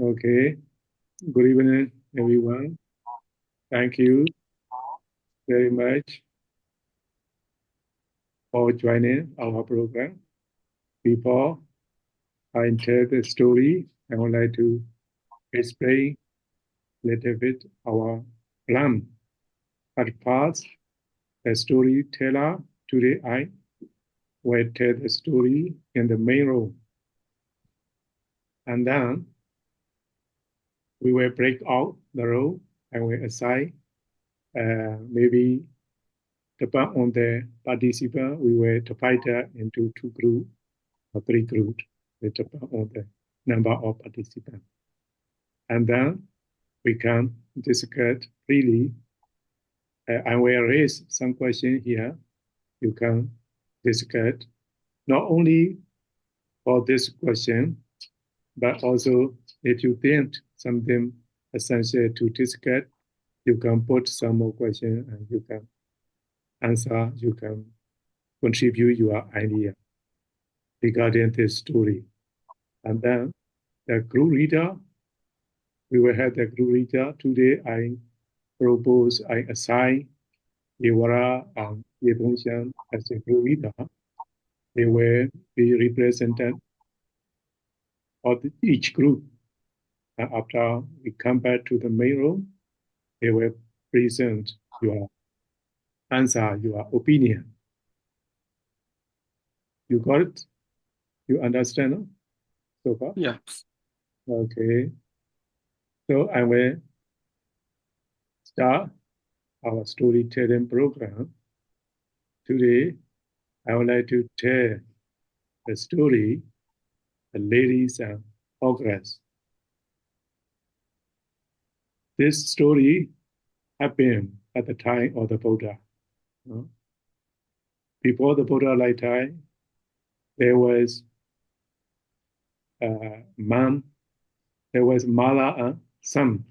Okay. Good evening, everyone. Thank you very much for joining our program. Before I tell the story, I would like to explain a little bit our plan. At first, the storyteller today I will tell the story in the main role. And then we will break out the role and we assign maybe depend on the participant, we will divide that into two groups or three groups. It depends on the number of participants. And then we can discuss freely. I will raise some question here. You can discuss not only for this question, but also if you think something essential to discuss, you can put some more question and you can answer, you can contribute your idea regarding this story. And then the group leader, we will have the group leader. Today, I assign Iwara and Yedongxian as a group leader. They will be represented of each group. And after we come back to the main room, they will present your answer, your opinion. You got it? You understand so far? Yeah. Okay. So I will start our storytelling program. Today, I would like to tell the story, The Ladies and Ogress. This story happened at the time of the Buddha. Before the Buddha lifetime, there was a man, there was mother and son.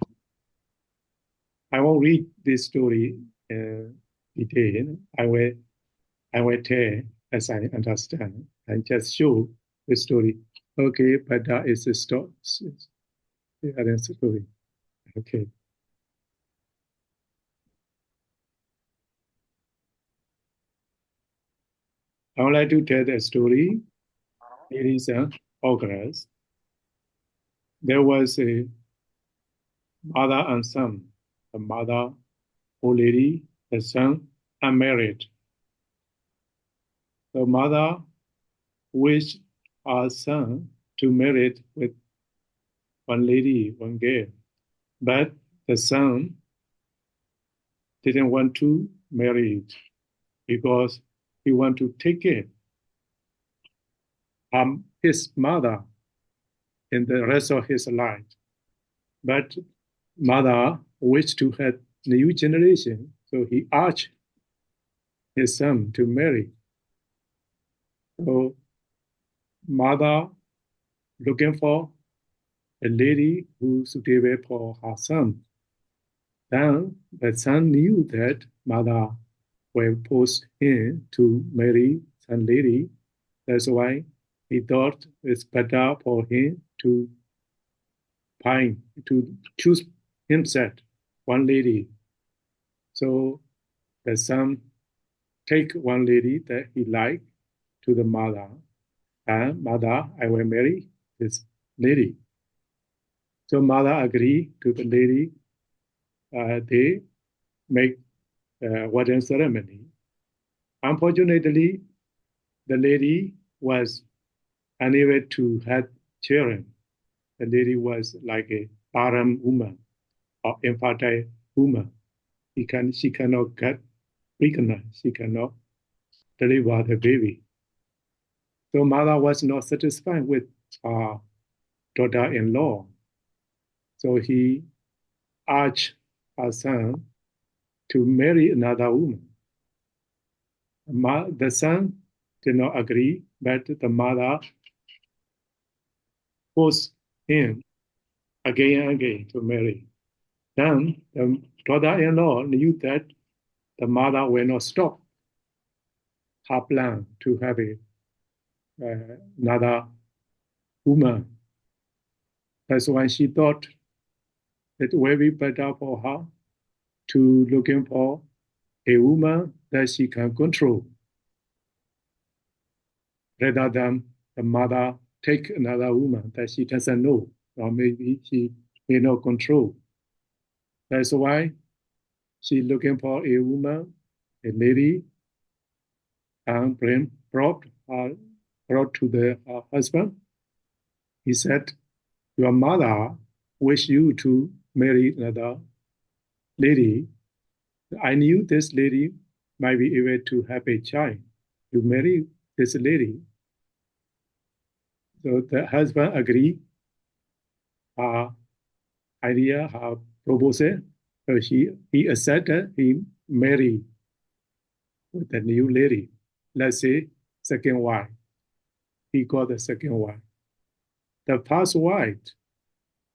I won't read this story in detail. I will tell as I understand and just show the story. Okay, but that is the story. Okay. I would like to tell the story. It is an Ogress. There was a mother and son. The mother, old lady, the son, unmarried. The mother wished her son to marry with one lady, one girl. But the son didn't want to marry because he wanted to take care of his mother in the rest of his life. But mother wished to have new generation, so he asked his son to marry. So mother looking for a lady who suitable for her son. Then the son knew that mother will force him to marry some lady. That's why he thought it's better for him to choose himself one lady. So the son take one lady that he liked to the mother, and mother, I will marry this lady. So mother agreed to the lady. They make wedding ceremony. Unfortunately, the lady was unable to have children. The lady was like a barren woman or infertile woman. She cannot get pregnant. She cannot deliver the baby. So mother was not satisfied with her daughter-in-law. So he asked her son to marry another woman. The son did not agree, but the mother forced him again and again to marry. Then the daughter-in-law knew that the mother will not stop her plan to have another woman. That's why she thought it will be better for her to looking for a woman that she can control rather than the mother take another woman that she doesn't know or maybe she may not control. That's why she looking for a woman, a lady, and brought to her husband. He said, "Your mother wish you to marry another lady. I knew this lady might be able to have a child. You marry this lady." So the husband agreed her idea, her proposal. So he accepted, he married with the new lady. Let's say second wife. He got the second wife. The first wife,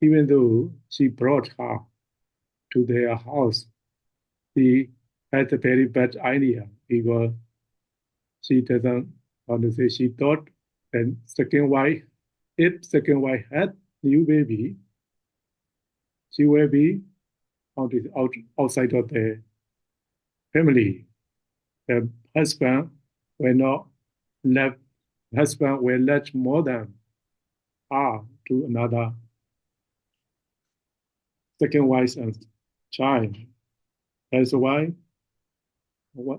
even though she brought her to their house, he had a very bad idea because she doesn't, how to say, she thought that second wife, if second wife had new baby, she will be outside of the family. The husband will not let husband will let more than her to another second wife and child. That's why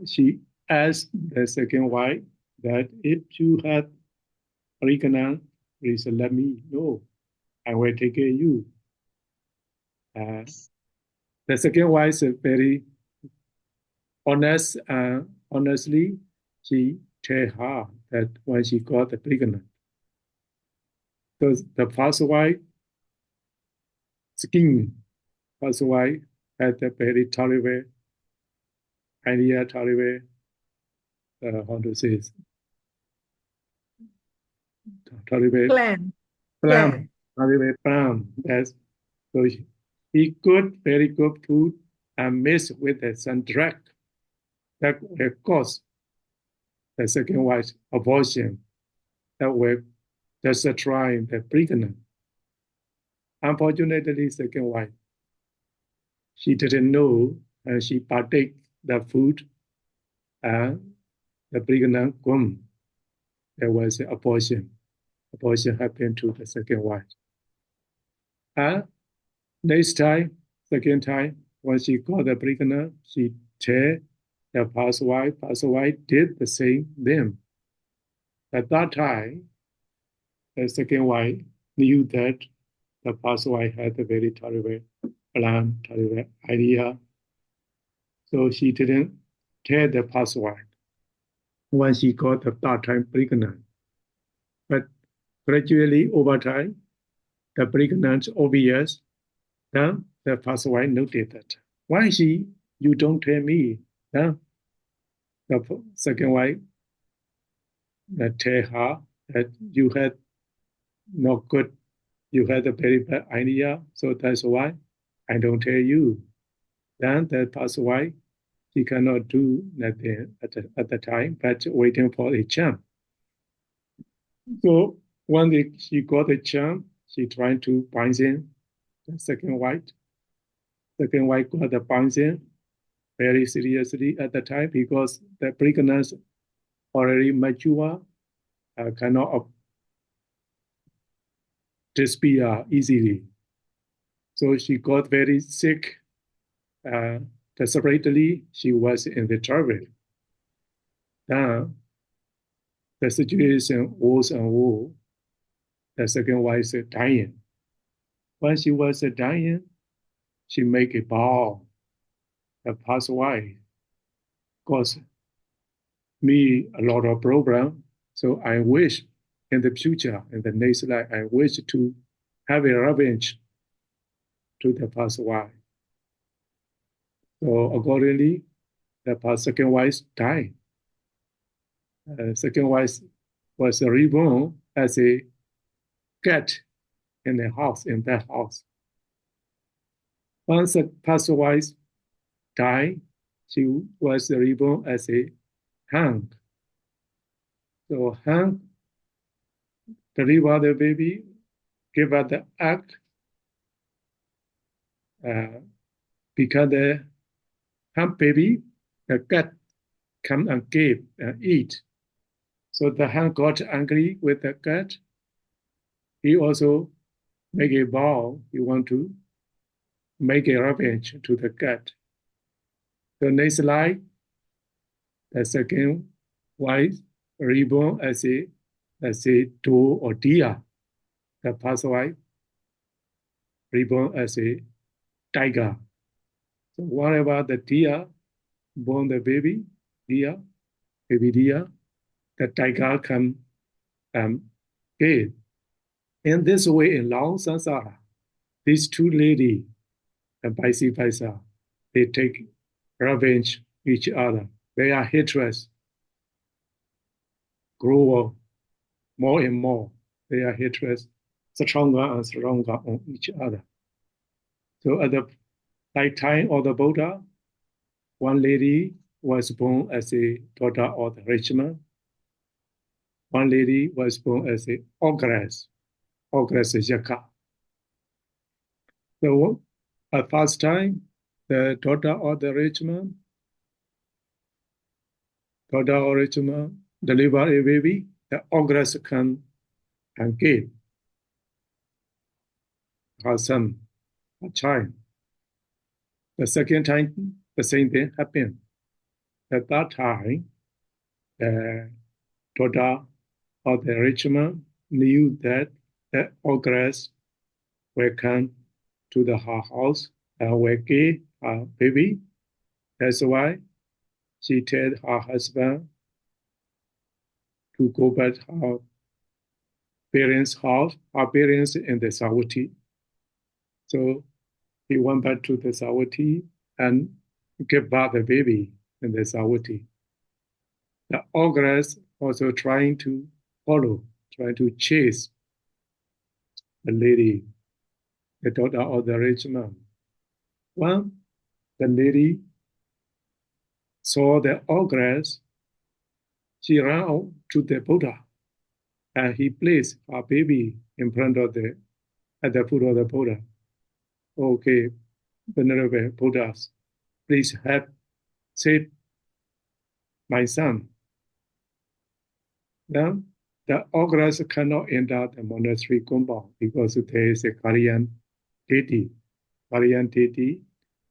she asked the second wife that if you had pregnant, please let me know. I will take care of you. The second wife is very honest and honestly, she told her that when she got pregnant, because the first wife skin, first wife had a very terrible idea, terrible, how to say it, terrible Plan. plan, terrible plan. That's so he could very good food and mix with the sun direct. That will cause the second wife abortion. That will just try the pregnant. Unfortunately, second wife, she didn't know and she partake the food and the pregnant woman. There was an abortion. Abortion happened to the second wife. And next time, second time, when she got the pregnant, she told the first wife. First wife did the same thing. At that time, the second wife knew that the first wife had a very terrible plan, terrible idea. So she didn't tell the first wife when she got the third time pregnant. But gradually over time, the pregnancy obvious. Then the first wife noted that. Why you don't tell me? Then the second wife tell her that you had not good, you had a very bad idea, so that's why I don't tell you. Then the first wife, she cannot do nothing at the time, but waiting for a chance. So when she got a chance, she tried to poison the second wife. Second wife got the poison very seriously at the time because the pregnancy already mature, cannot disappear easily. So she got very sick. Desperately, she was in the trouble. Then the situation worse and worse. The second wife is dying. When she was dying, she made a vow. The past wife caused me a lot of problem. So I wish in the future, in the next life, I wish to have a revenge to the past wife. So accordingly, the past second wife died. Second wife was reborn as a cat in the house, in that house. Once the past wife died, she was reborn as a hen. So hen delivered the baby, gave her the egg, because the hump baby, the cat come and give and eat. So the hen got angry with the cat. He also make a vow. He want to make a revenge to the cat. The next life, the second wife reborn as a, let's say, doe or deer. The past wife reborn as a tiger. So whatever the deer born the baby deer, the tiger can kill. In this way, in long samsara, these two ladies, and vice versa, they take revenge each other. Their hatred grow more and more. Their hatred stronger and stronger on each other. So at the lifetime of the Buddha, one lady was born as a daughter of the rich man. One lady was born as a ogress. Ogress is Yaka. So at first time, the daughter of the rich man deliver a baby, the ogress can and give her son, a child. The second time, the same thing happened. At that time, the daughter of the rich man knew that the ogress will come to her house and will give her baby. That's why she told her husband to go back to her parents' house, her parents in the Savatthi. So he went back to the Savatthi and gave birth the baby in the Savatthi. The ogress also trying to chase the lady, the daughter of the rich man. When the lady saw the ogress, she ran out to the Buddha and he placed her baby in front of at the foot of the Buddha. Okay, Venerable Buddhas, please help save my son. Then the ogress cannot enter the monastery compound because there is a Korean deity. Korean deity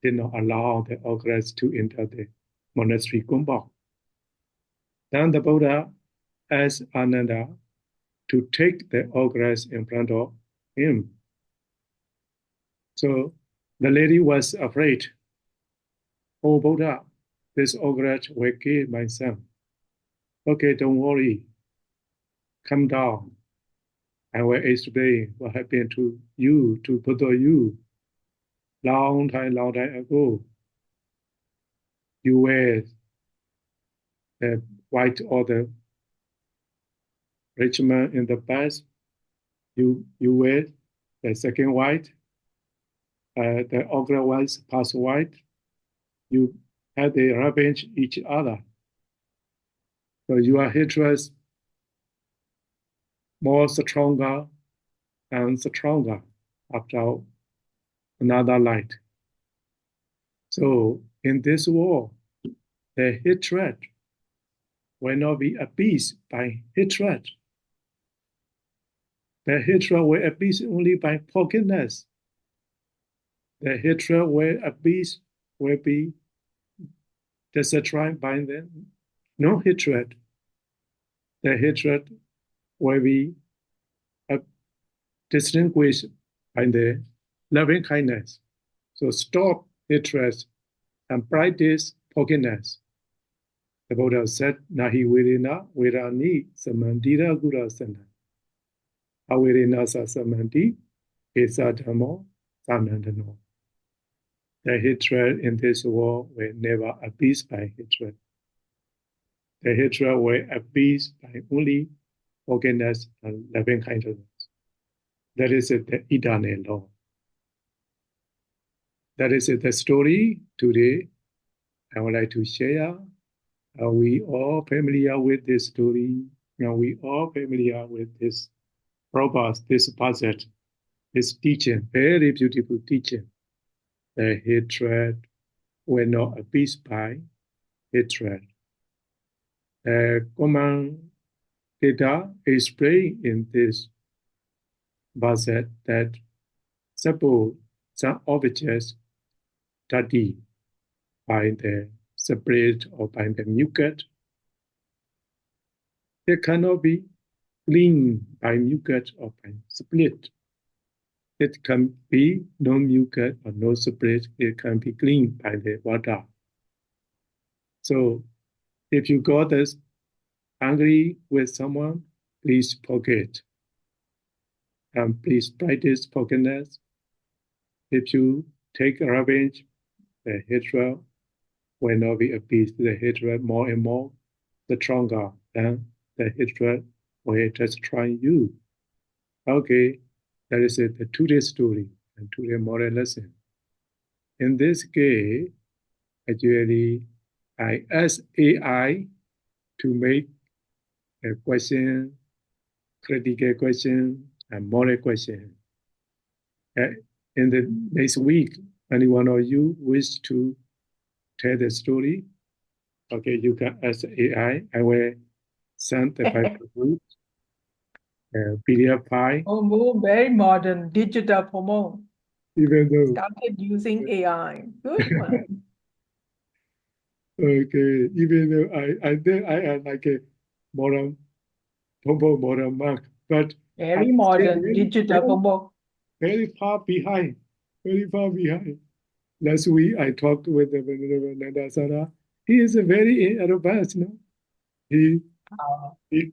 did not allow the ogress to enter the monastery compound. Then the Buddha asked Ananda to take the ogress in front of him. So the lady was afraid. Oh, Buddha, this ogress will kill my son. Okay, don't worry. Come down. I will explain what happened to you, to Buddha you. Long time ago. You were the white or the rich man in the past. You were the second white. The Ogress was past white. You had a revenge each other. So your hatred more stronger and stronger after another light. So in this war, the hatred will not be appeased by hatred. The hatred will appease only by forgiveness. The hatred will appease will be destroyed by the no hatred. The hatred will be distinguished by the loving kindness. So stop hatred and practice forgiveness. The Buddha said, Nahi Virena Virani Samandira Gura Sana. Avirena Sa Samandi Esa Dhamo Sanandano. The hatred in this world will never appease by hatred. The hatred will appease by only forgiveness and loving kindness. That is the eternal law. That is the story today I would like to share. Are we all familiar with this story? Are we all familiar with this purpose, this passage, this teaching, very beautiful teaching? the hatred were not appeased by hatred. The command data explained in this verse that suppose some objects studied by the spirit or by the mucus, they cannot be cleaned by mucus or by spirit. It can be no mucus or no spirit. It can be cleaned by the water. So if you got this angry with someone, please forget. And please practice forgiveness. If you take revenge, the hatred will not be appeased. The hatred more and more, the stronger. Then the hatred will destroy you. Okay, that is it, the today's story and today's moral lesson. In this case, actually, I ask AI to make a question, critical question, and moral question. In the next week, anyone of you wish to tell the story, okay, you can ask AI. I will send the Bible book, PDF file. Oh, very modern, digital promo. Even though started using AI. Good one. Okay, even though I think I am like a modern, modern monk, but Very I'm still modern, digital promo. very far behind, very far behind. Last week I talked with the Venerable Nanda Sara. He is a very advanced, no? He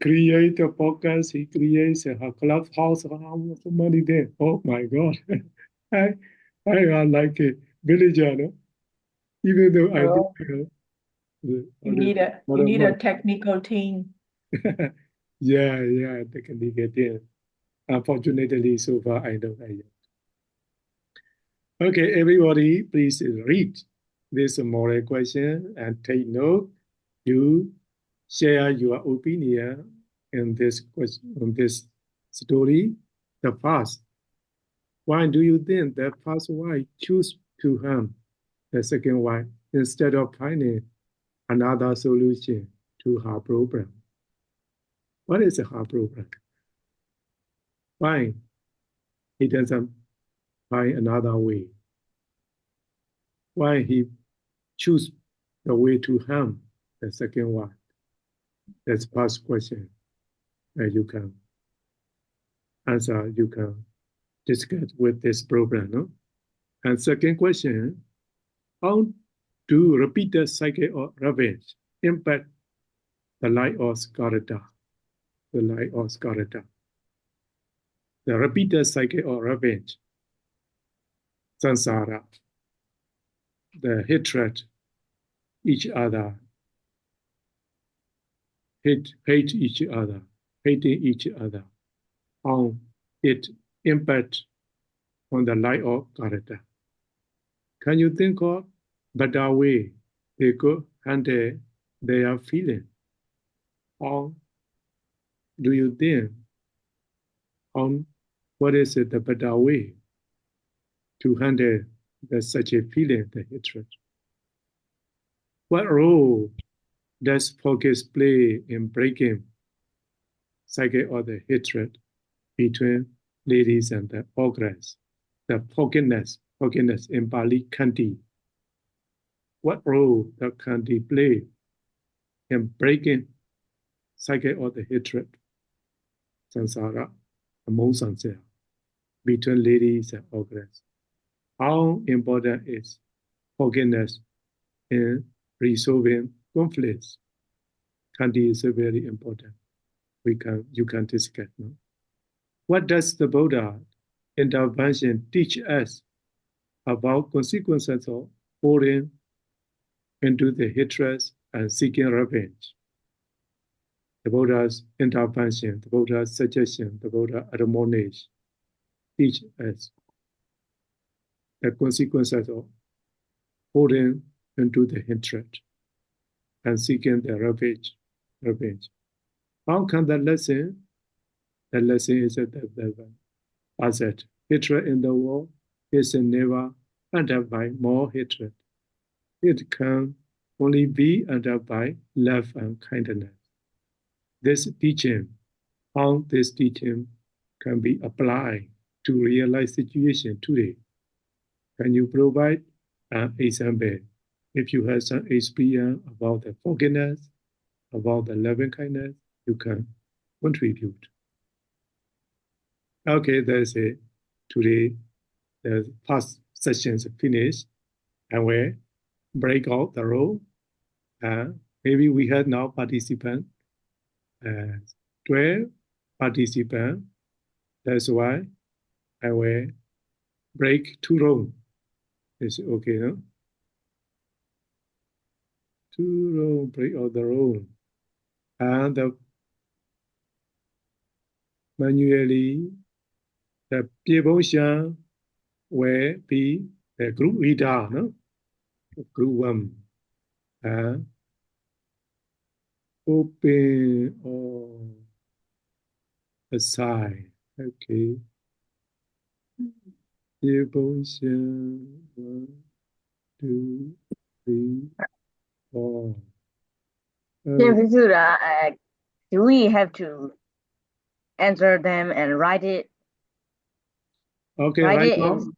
creates a podcast, he creates a clubhouse, how many there? Oh my God. I am like a villager, no? Even though I Oh, do you need a technical team. yeah, technical team. Unfortunately, so far I don't have yet. Okay, everybody, please read this moral question and take note. You share your opinion in this question, on this story. The first, why do you think the first wife choose to harm the second wife instead of finding another solution to her problem? What is her problem? Why he doesn't find another way? Why he choose the way to harm the second wife? That's first question that you can answer, you can discuss with this program. No? And second question, how do repeated cycle of revenge impact the life of Skarata? The life of Skarata. The repeated cycle of revenge, samsara, the hatred, each other, hate each other, hating each other, how it impact on the life of character. Can you think of better way they could handle their feeling? How do you think on what is the better way to handle such a feeling, the hatred? What role does focus play in breaking cycle of the hatred between ladies and the ogress? The forgiveness in Pali Kanti. What role does Kanti play in breaking cycle of the hatred, samsara, among samsara, between ladies and ogress? How important is forgiveness in resolving conflicts? Kanti is very important. You can discuss. No? What does the Buddha intervention teach us about consequences of falling into the hatred and seeking revenge? The Buddha's intervention, the Buddha's suggestion, the Buddha's admonition teach us the consequences of falling into the hatred and seeking the revenge. How can the lesson? The lesson is that hatred in the world is never ended by more hatred. It can only be ended by love and kindness. This teaching, how this teaching can be applied to real life situation today. Can you provide an example? If you have some experience about the forgiveness, about the loving kindness, you can contribute. Okay, that's it. Today, the past sessions finished, and we break out the role. Maybe we had now participants, 12 participants. That's why I will break two rows. It's okay, no? Two rows, break out the row. And manually, the people will be the group leader, no? Group one. Open or aside. Okay. Devotion. 1, 2, 3, 4. Do we have to answer them and write it? Okay, write right it now. in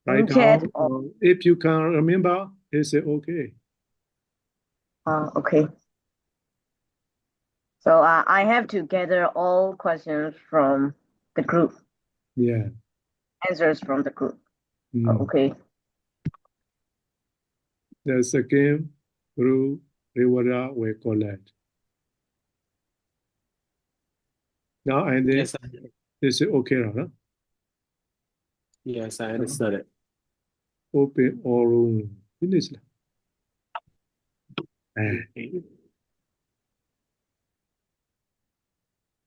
Right chat now, if you can remember, it's okay. Okay. So I have to gather all questions from the group. Yeah. Answers from the group. Mm. Okay. The second group reward will collect. Now and then, Yes, this is okay, huh? yes, I understood it. Open all room. Finish.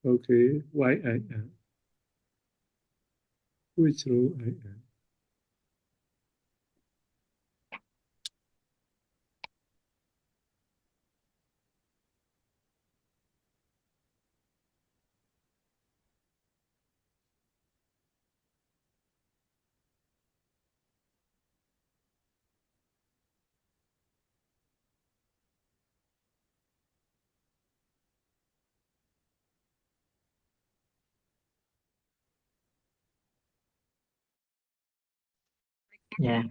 Okay, why I am? Which row I am? Yeah.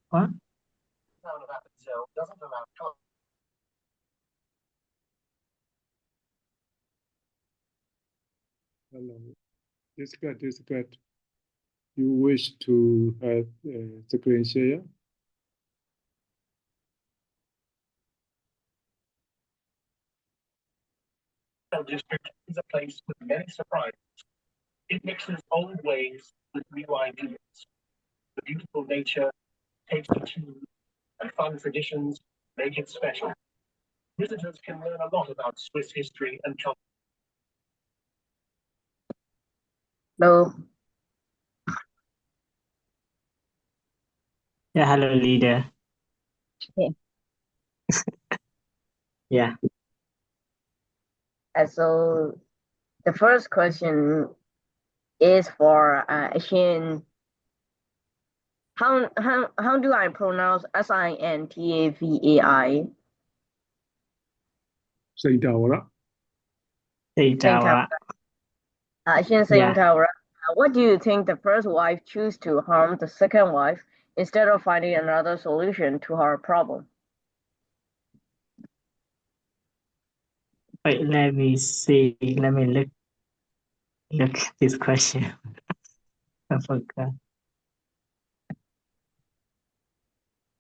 What? Hello. It's good, it's good. You wish to have screen share? District is a place with many surprises. It mixes old ways with new ideas. The beautiful nature, tasty tea, and fun traditions make it special. Visitors can learn a lot about Swiss history and culture. Hello. Yeah, hello, leader. Yeah. Yeah. So the first question is for Shin. How do I pronounce Sintavai? Say Dawara. Data. Shin Yeah. Sintavai. What do you think the first wife chose to harm the second wife instead of finding another solution to her problem? Wait, let me see. Let me look at this question. I forgot.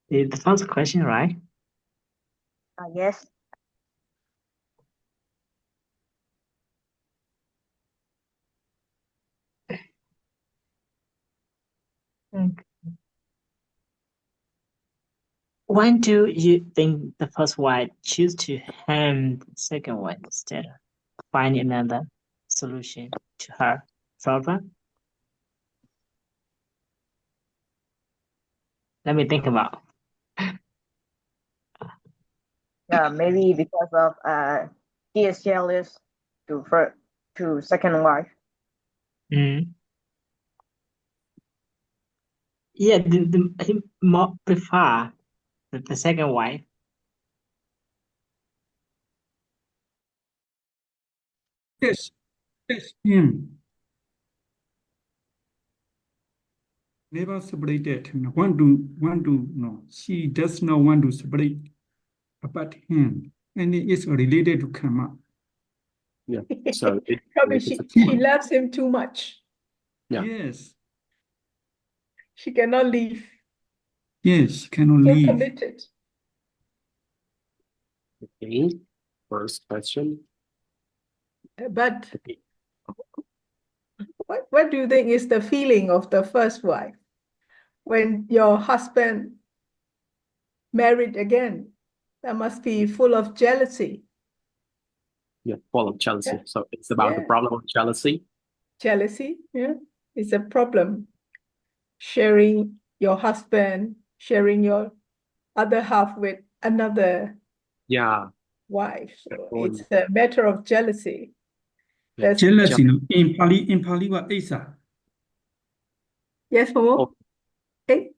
The first question, right? Yes. Okay. When do you think the first wife choose to harm the second wife instead of finding another solution to her problem? Let me think about. Yeah, maybe because of he is jealous to second wife. Mm. Yeah, he more prefer the second wife. Yes, him. Never separated. Want to no. She does not want to separate apart him, and it is related to karma. Yeah. So it Probably it's she loves him too much. Yeah. Yes, She cannot leave. yes, she cannot So leave. committed. okay. First question. But Okay. what do you think is the feeling of the first wife when your husband married again? That must be full of jealousy. Yeah, full of jealousy. Yeah. So it's about the Yeah. problem of jealousy. Jealousy, yeah, is a problem. Sharing your husband, sharing your other half with another Yeah. wife. So Oh, it's a matter of jealousy. yeah. That's Jealousy, no. In Pali, what is that? yes, Momo? Oh. Hey.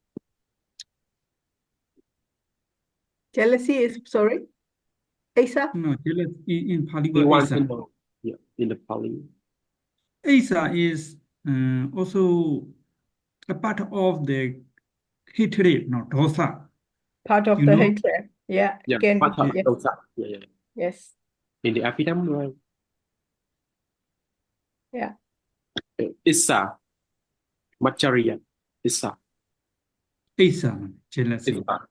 Jealousy is sorry. Asa? No, jealousy in Pali, We what want is to that? know. Yeah, in the Pali. Asa is also a part of the hatred, no, dosa. Part of You the know? hatred. Yeah. Yeah, Again, part of yes. dosa. Yeah. Yes. In the Abhidhamma, right? Yeah. Issa. Macharya. Issa. Asa, jealousy. Issa.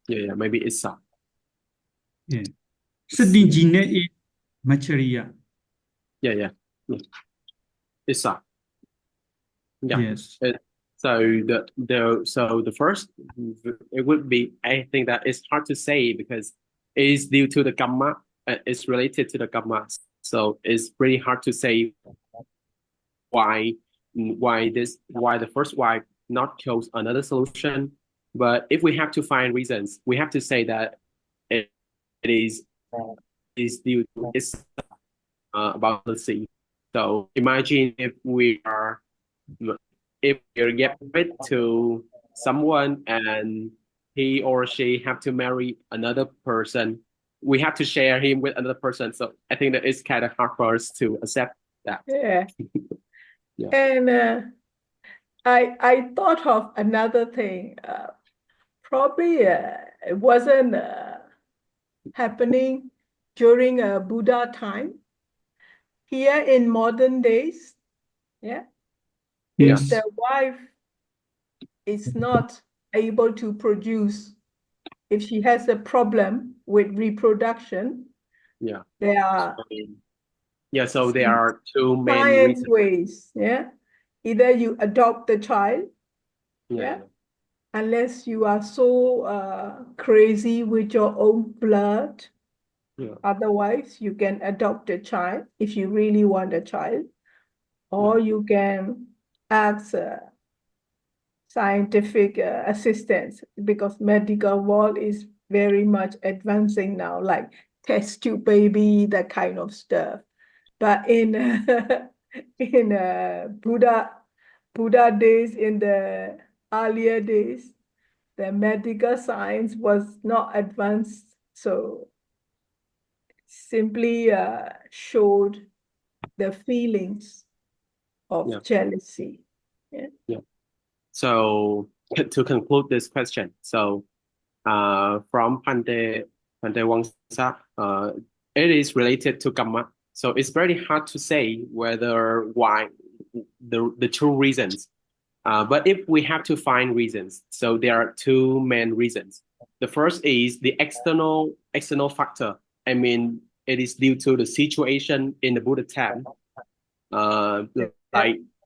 Yeah, maybe Issa. Yeah. Sadinjine is Macharia. Yeah. Issa. Yeah. Yes. So the first it would be, I think that it's hard to say because it's due to the karma. It's related to the karma. So it's pretty hard to say why the first wife not chose another solution. But if we have to find reasons, we have to say that it is due to its about the sea. So imagine if we are married to someone and he or she have to marry another person, we have to share him with another person. So I think that it's kind of hard for us to accept that. Yeah. Yeah. And I thought of another thing. Probably it wasn't happening during Buddha time. Here in modern days, yeah, if Yes. the wife is not able to produce, if she has a problem with reproduction, Yeah. there are Yeah, so there are two main science reasons. ways, yeah. Either you adopt the child, Yeah. unless you are so crazy with your own blood. Yeah. Otherwise, you can adopt a child if you really want a child, or you can ask scientific assistance because medical world is very much advancing now, like test tube baby, that kind of stuff. But in Buddha days, in the earlier days, the medical science was not advanced, so simply showed the feelings of jealousy. Yeah. So to conclude this question, so from Pante Wangsa, it is related to karma. So it's very hard to say why the true reasons. But if we have to find reasons, so there are two main reasons. The first is the external factor. I mean, it is due to the situation in the Buddha time.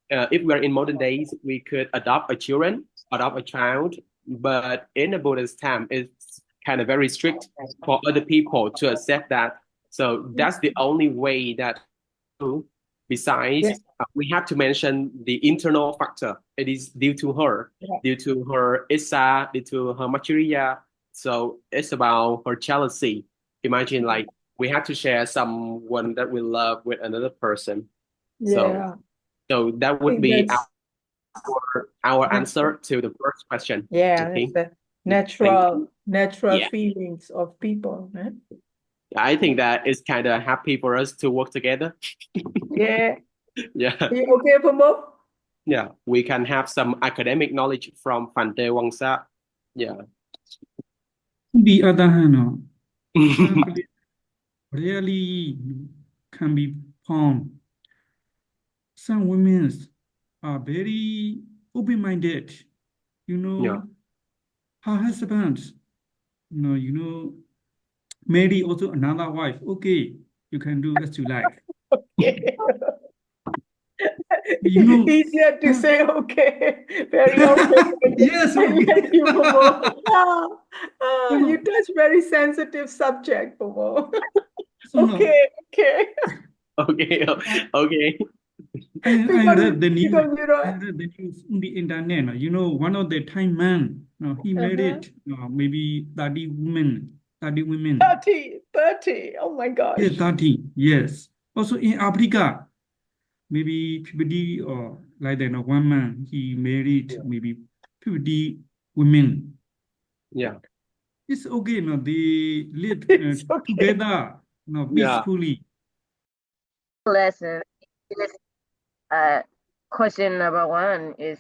If we're in modern days, we could adopt a child, but in the Buddha's time, it's kind of very strict for other people to accept that. So that's the only way that. Besides, we have to mention the internal factor. It is due to her issa, due to her machiriya. So it's about her jealousy. imagine like we have to share someone that we love with another person. Yeah, So that I would think be that's our answer to the first question. yeah, Okay. it's the Thank natural Yeah. feelings of people. Eh? I think that it's kind of happy for us to work together. Yeah. Yeah. Are you okay, Pamo? Yeah. We can have some academic knowledge from Phante Wangsa. Yeah. On the other hand, conflict rarely can be found. Some women are very open-minded. Yeah. Her husband, marry also another wife. Okay, you can do as you like. Okay. You Easier to say okay. Very okay. Yes, okay. Thank you, Pamo. You touch very sensitive subject, Pamo. So no, Okay, okay. Okay. Okay. I Because read the news. because I read the news on the internet. One of the Thai man, he married maybe 30 women. 30. Oh my gosh. Yeah, 30. Yes. Also in Africa, maybe 50 or like that. One man he married maybe 50 women. Yeah. It's okay. No, they live It's okay. together. No, Yeah. peacefully. Lesson is question number one is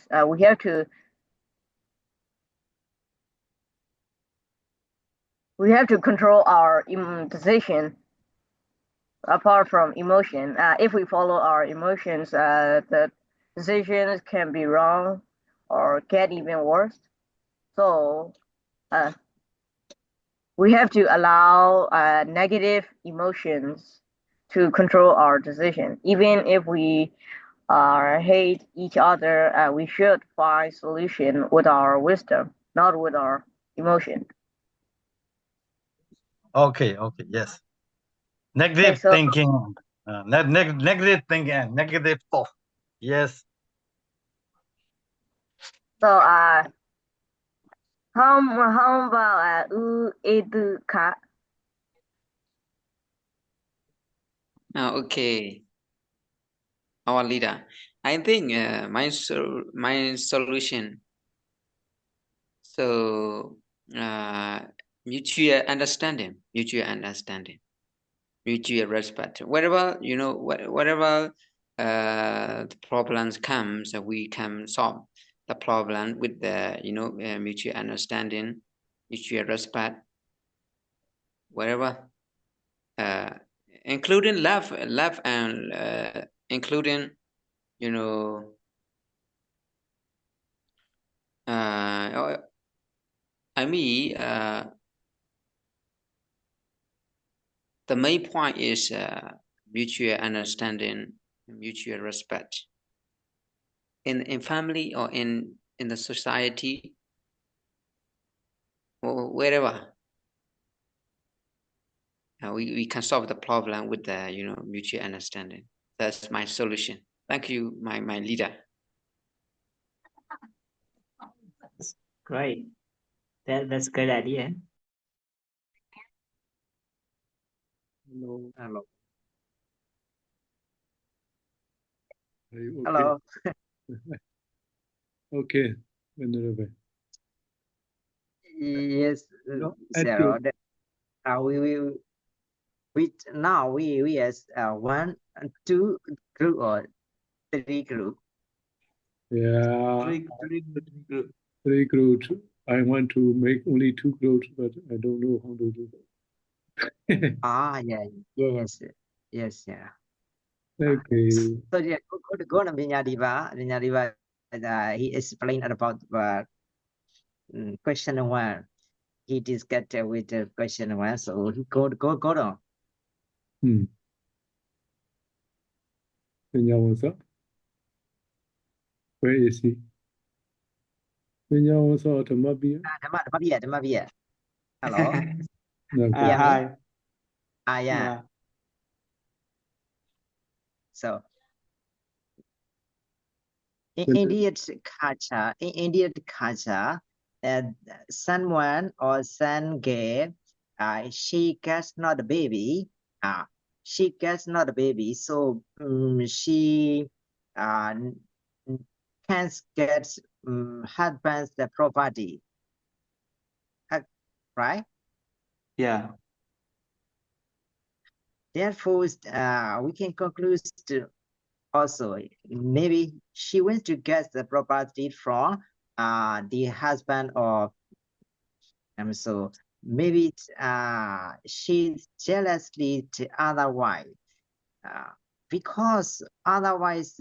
we have to control our decision apart from emotion. If we follow our emotions, the decisions can be wrong or get even worse. So we have to allow negative emotions to control our decision. Even if we hate each other, we should find solution with our wisdom, not with our emotion. Okay, yes. Negative so- thinking, negative thinking, and negative thought. Yes. So how about educa? Okay, our leader. I think my solution. So mutual understanding, mutual respect. Whatever whatever the problems comes, we can solve the problem with the mutual understanding, mutual respect. Whatever, including love and including I mean, the main point is mutual understanding, mutual respect. In family or in the society or wherever, we can solve the problem with the mutual understanding. That's my solution. Thank you, my leader. Great. That's a good idea. Hello. Hello. Are you okay? Hello. Okay, Venerable. Yes, No, Sarah. We as one, two group or three group. Yeah, Three group. 3 groups. I want to make only 2 groups, but I don't know how to do that. Yes, yeah. Okay. So yeah, go to Vinyadiva. He explained about question one. He discussed with the question one, so he go on. Vinya, what's up? Where is he? Vinya, what's up? Dhama. Hello. Okay. Hi. Yeah. So in Indian culture, someone or some gay she gets not a baby. She gets not a baby, so she can get husband's the property. Right? Yeah. Therefore, we can conclude also maybe she wants to get the property from the husband of so maybe she's jealously to other wife because otherwise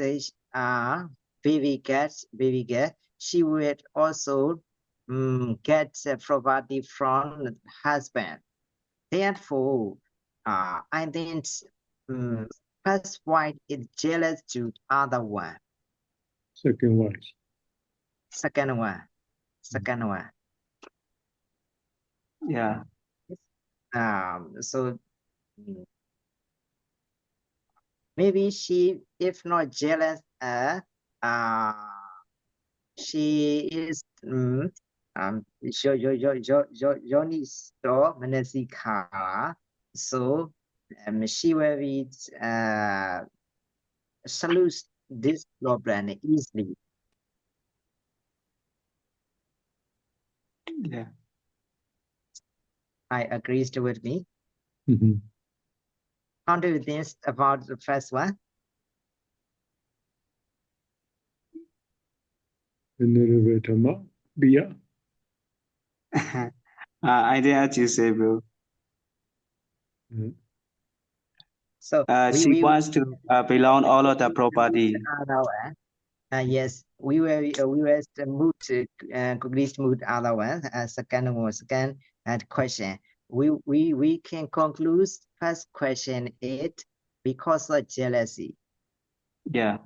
baby get she would also get the property from the husband. Therefore, I think first wife is jealous to other one. Second wife. Second one. Second one. Yeah. So maybe she, if not jealous, she is Yoni so Manasika. So she will be solve this problem easily. Yeah. I agree with me. Mm-hmm. How do you think about the first one? Venerable Dhama, Bia. I didn't actually say, bro. So she wants to belong all of the property. Yes, we will move to complete move other one. Second question. We can conclude first question is because of jealousy. Yeah.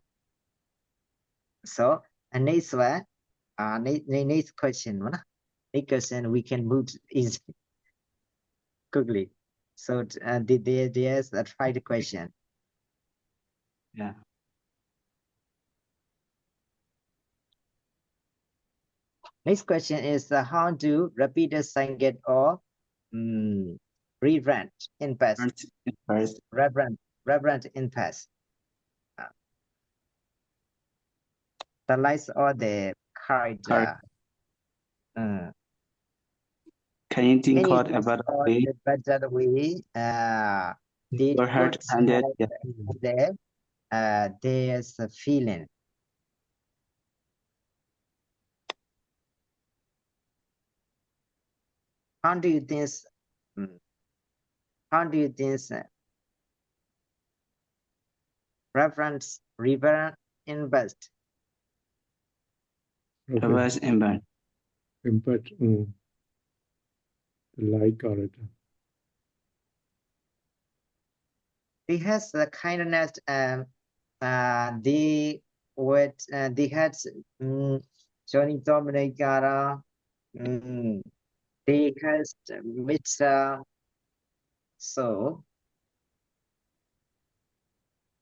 So next one, next question, next question we can move is quickly. So there's a right question. Yeah. Next question is how do repeated Sangat or reverent in past? Reverent in past. The lights or the character. Can you think of a better way? The better way. Did Your heart put handed. Yeah. there. There's a feeling. How do you think? How do you think? Reference river in best. Reverse impact. Impact on the light character. It has the kindness they would they had Johnny Dominicana they has Mitsa so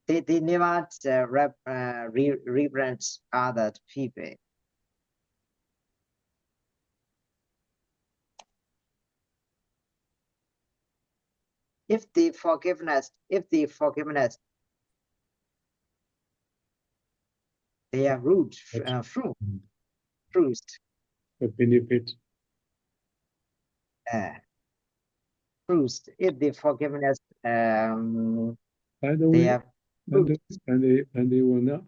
they never rebrand other people. If the forgiveness, they are root, fruits. The benefit. Fruits. If the forgiveness, By the way, and they will not.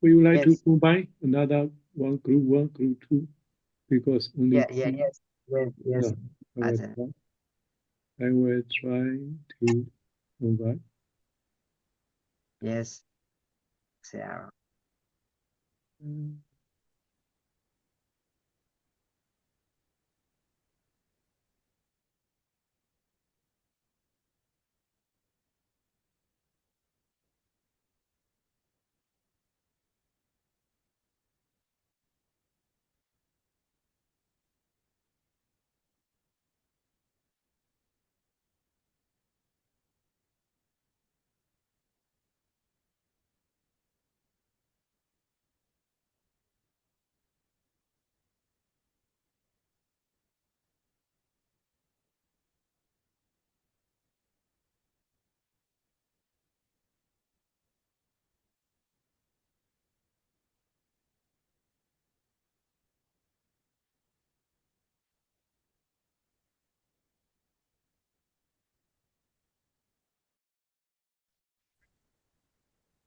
We would like to combine another one, group two, because only yes. I will try to combine. Yes, Sarah.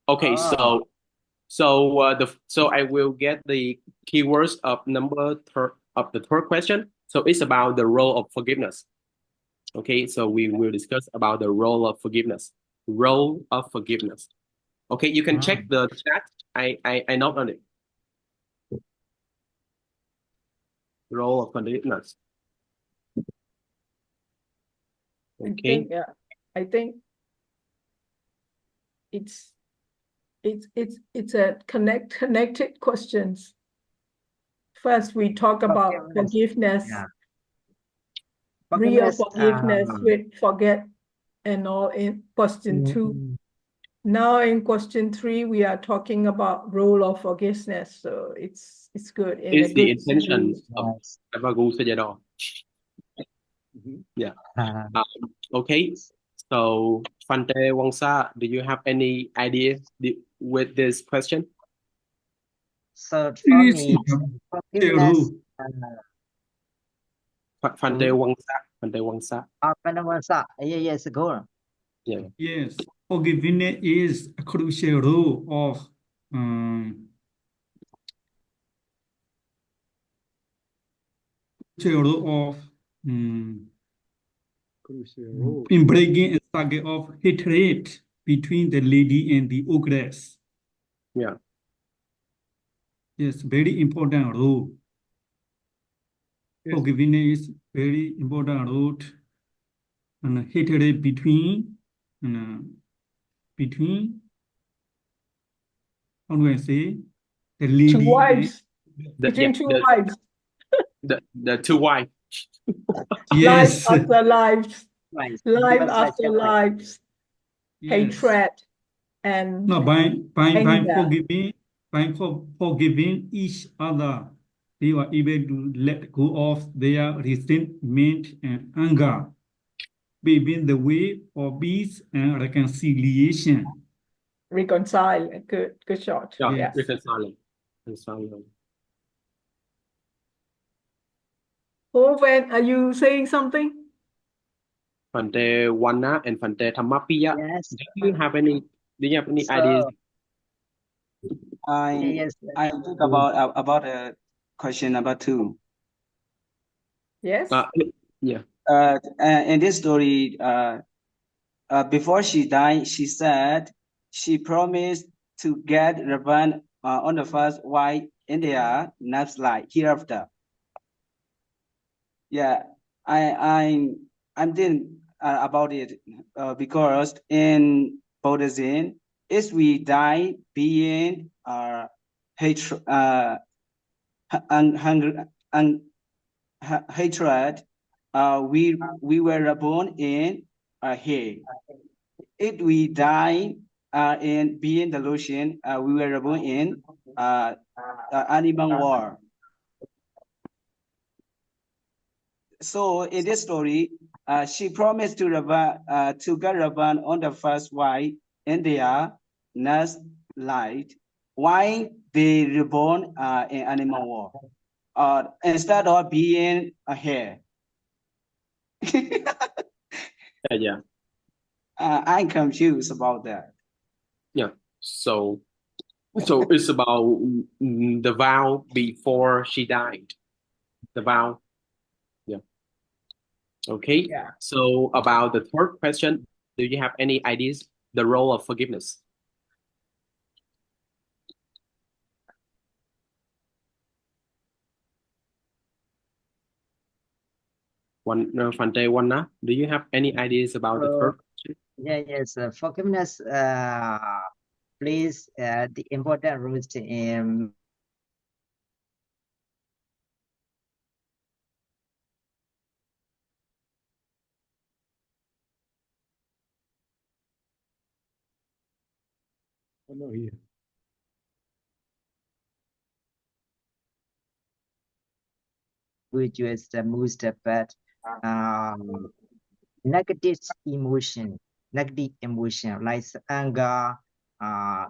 Okay, Oh. so I will get the keywords of the third question. So it's about the role of forgiveness. Okay, so we will discuss about the role of forgiveness. Role of forgiveness. Okay, you can check the chat. I note on it. Role of forgiveness. Okay. I think it's a connected questions. First, we talk about forgiveness. Yeah. Real Forgiveness, forgiveness with forget and all in question 2. Now in question 3, we are talking about role of forgiveness. So it's good. In It's a the good intention series. of Tavagu Sajado. Yeah. Okay. So Fante Wangsa, do you have any idea with this question? So for me, forgiveness. Fante Wangsa. Yes, go on. Yeah. Yes, forgiveness is a crucial role of in breaking a cycle of hatred between the lady and the ogress. Yeah. Yes, very important role. Yes. Forgiveness is very important role and hatred between how do I say the lady 2 wives. Between yeah, 2 wives. The 2 wives. Yes. Life after lives. Right. Life after lives. Yes. Hatred and No, by anger. forgiving each other, they were able to let go of their resentment and anger, paving the way for peace and reconciliation. Reconcile. Good shot. Yeah, Yes. reconciling. Owen, are you saying something? Fante Wana and Fante Thamappiya. Yes. Do you have any ideas? I think about a question number 2. Yes. Yeah. In this story, before she died, she said she promised to get revenge on the first wife in their next life hereafter. Yeah, I'm thinking about it because in Buddhism, if we die being hatred, hatred, we were born in hate. If we die in being delusion, we were born in animal war. So in this story, she promised to get revenge on the first wife in their next life. Why they reborn in animal war instead of being a hare? Yeah. I'm confused about that. Yeah. So it's about the vow before she died. The vow. Yeah. Okay. Yeah. So about the third question, do you have any ideas? The role of forgiveness. Fante Wana, do you have any ideas about the third question? Yes. Forgiveness plays the important role in Here. which is the most bad negative emotion like anger,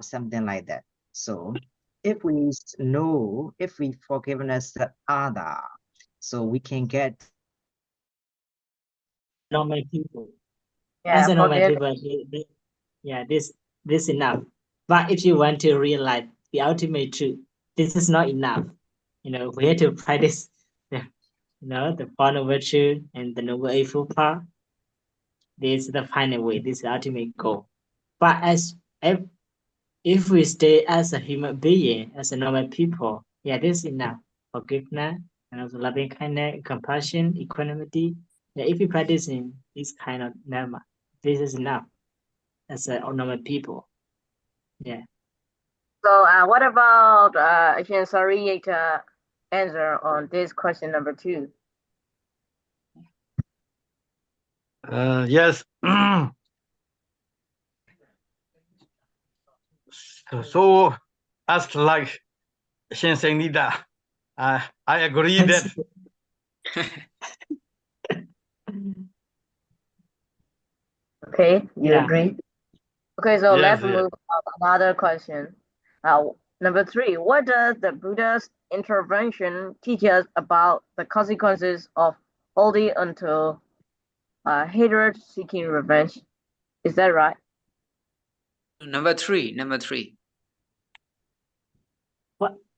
something like that. So if we know, if we forgiveness the other, so we can get normal people. Yeah, As a normal forgive. people, this enough. But if you want to realize the ultimate truth, this is not enough. We have to practice the Four Noble Virtues and the Noble Eightfold Path. This is the final way, this is the ultimate goal. But if we stay as a human being, as a normal people, this is enough. Forgiveness and also loving kindness, compassion, equanimity. If we practice in this kind of Dharma, this is enough as a normal people. Yeah. So what about Sorry to answer on this question number 2? Yes. So, as like Shen Nida, I agree that Okay, you Yeah. agree? Okay, so Yes, let's yes. move on to another question. Number 3, what does the Buddha's intervention teach us about the consequences of holding onto hatred, seeking revenge? Is that right? Number three.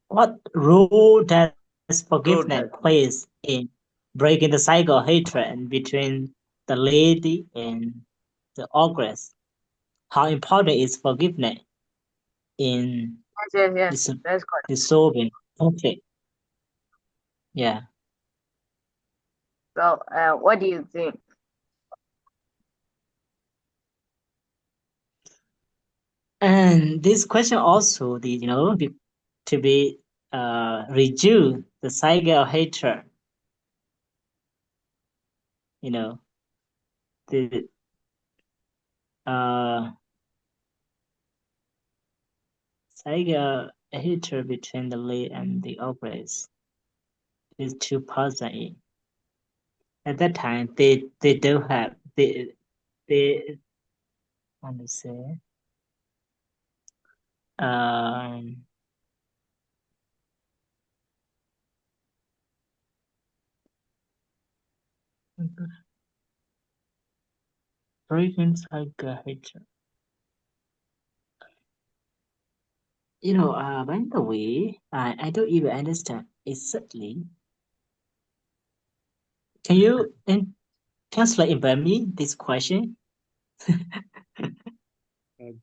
What role does forgiveness plays in breaking the cycle of hatred between the lady and the ogress? How important is forgiveness in Yes, that's correct. dissolving conflict? Yeah. So what do you think? And this question also, to be reduce the cycle of hatred. The cycle of hatred between the lady and the ogress is 2 persons. At that time, they don't have they want to say breaking cycle hatred. By the way, I don't even understand exactly. Can you translate in by me this question?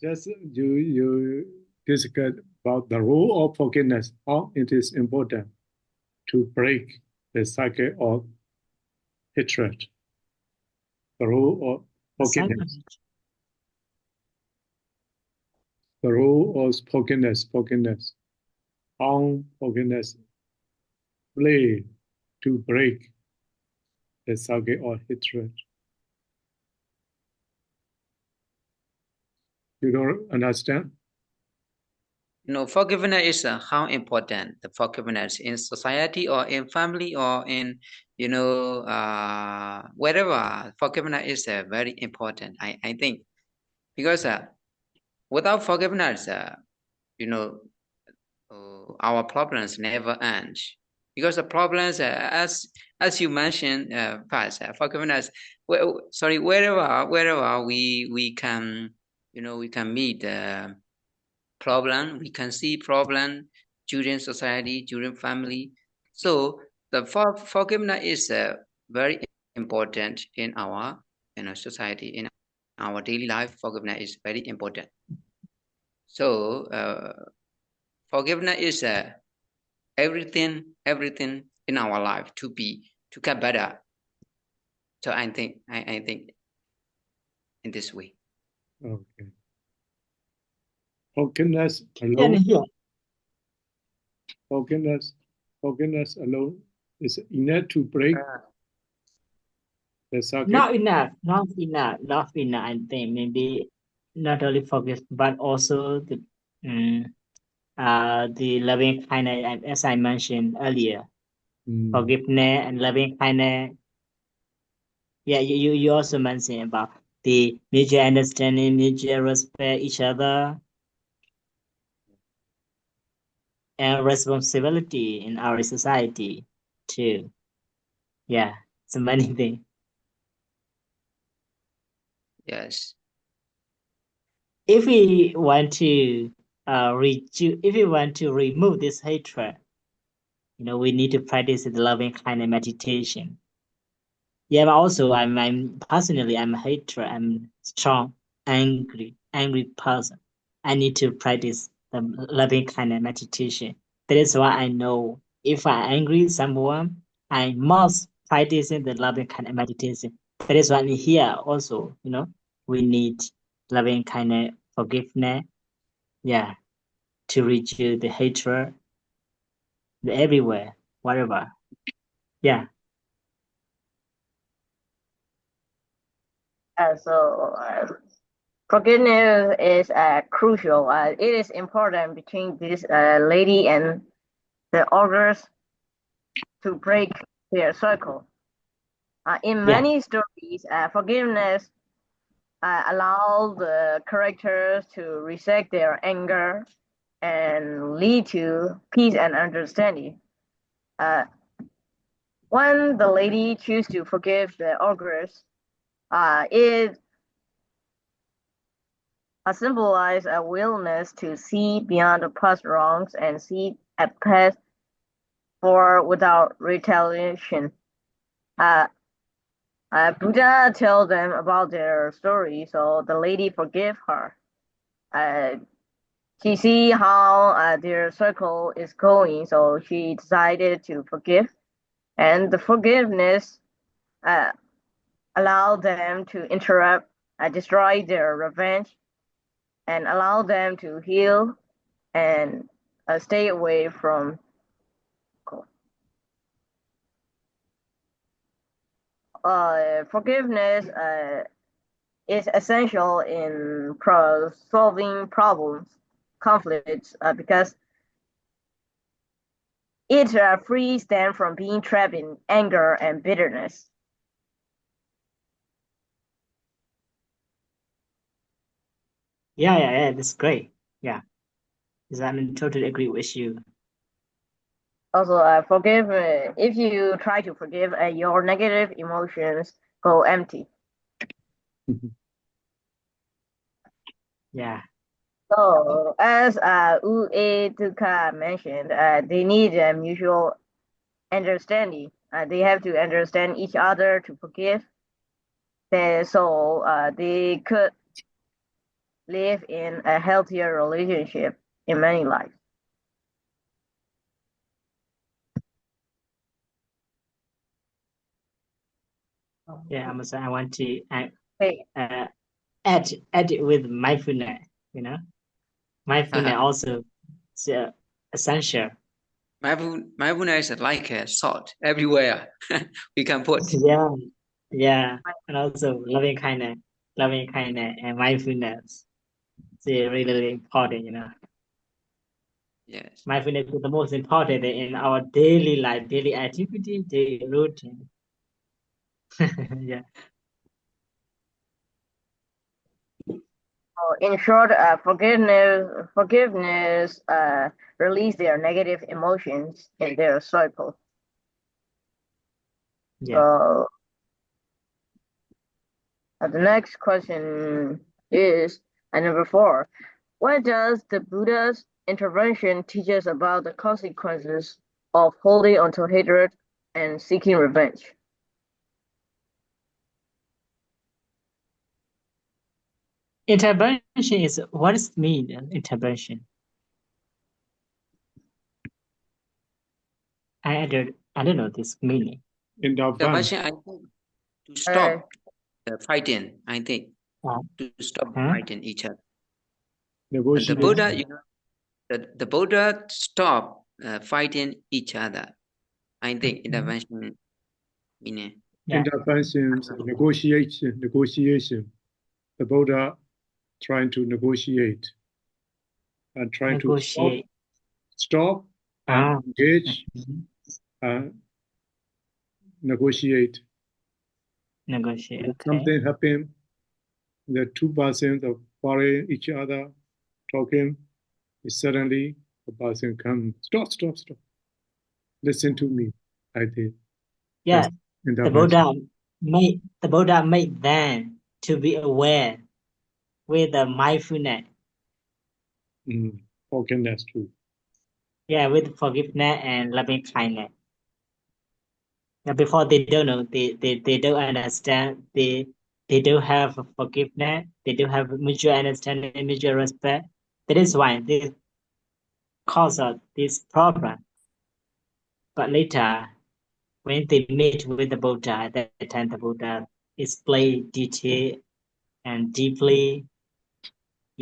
Just you discuss about the role of forgiveness, how it is important to break the cycle of hatred. The role of forgiveness. The role of forgiveness. How forgiveness play to break the cycle of hatred. You don't understand? No, forgiveness is how important the forgiveness in society or in family or in wherever. Forgiveness is very important. I think because without forgiveness, our problems never end. Because the problems, as you mentioned, past forgiveness. Wherever we can we can meet problem, we can see problem during society, during family. So the forgiveness is very important in our society, in our daily life. Forgiveness is very important. So forgiveness is everything in our life to get better. So I think in this way. Okay. Forgiveness alone. Forgiveness alone is enough to break the cycle. Not enough. I think maybe not only forgive, but also the loving kindness, as I mentioned earlier. Forgiveness and loving kindness. Yeah, you also mentioned about the mutual understanding, mutual respect each other, and responsibility in our society too. Yeah, so many things. Yes. If we want to if you want to remove this hatred, we need to practice the loving kind of meditation. Yeah, but also I'm personally I'm a hatred, I'm strong, angry person. I need to practice the loving kind of meditation. That is why I know if I angry someone, I must practice the loving kind of meditation. That is why here also, we need loving kind of forgiveness. Yeah, to reduce the hatred everywhere, whatever. Yeah. Forgiveness is crucial. It is important between this lady and the Ogress to break their circle. In many stories, forgiveness allows the characters to reset their anger and lead to peace and understanding. When the lady chooses to forgive the Ogress, it symbolizes a willingness to see beyond the past wrongs and see a path forward without retaliation. Buddha tells them about their story, so the lady forgive her. She see how their circle is going, so she decided to forgive, and the forgiveness allowed them to interrupt, destroy their revenge, and allow them to heal and stay away from. Forgiveness is essential in solving problems, conflicts, because it frees them from being trapped in anger and bitterness. Yeah, that's great. Yeah, I totally agree with you. Also, forgive. If you try to forgive, your negative emotions go empty. Yeah. So, as Uetuka mentioned, they need a mutual understanding. They have to understand each other to forgive. So they could live in a healthier relationship in many lives. Yeah, I want to add Hey. it with mindfulness. Mindfulness also is essential. Mindfulness is like a salt everywhere. We can put. Yeah, and also loving kindness, and mindfulness. It's really important. Yes. Mindfulness is the most important in our daily life, daily activity, daily routine. Yeah. In short, forgiveness release their negative emotions in their cycle. Yeah. So the next question is number 4. What does the Buddha's intervention teach us about the consequences of holding onto hatred and seeking revenge? Intervention is, what does it mean, intervention? I don't know this meaning. Intervention, I think, to stop the fighting, I think, to stop fighting each other. And the Buddha, the Buddha stop fighting each other. I think intervention meaning. Intervention, negotiation. The Buddha trying to negotiate and trying to stop and engage and negotiate. Okay. Something happened, the two persons are following each other, talking, suddenly a person comes, stop. Listen to me, I did. Yeah, the Buddha made them to be aware with the mindfulness. forgiveness too. Yeah, with forgiveness and loving kindness. Yeah, before they don't know, they don't understand, they don't have forgiveness, they don't have mutual understanding, mutual respect. That is why they cause this problem. But later, when they meet with the Buddha, at that time the Buddha explain detail and deeply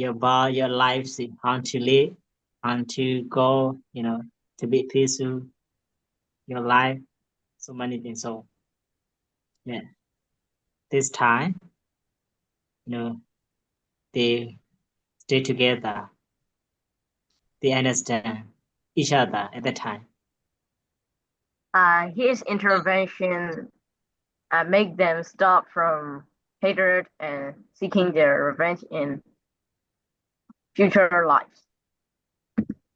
about your lives, how to live, how to go, to be peaceful, your life, so many things. So yeah, this time, they stay together, they understand each other at that time. His intervention make them stop from hatred and seeking their revenge in future lives.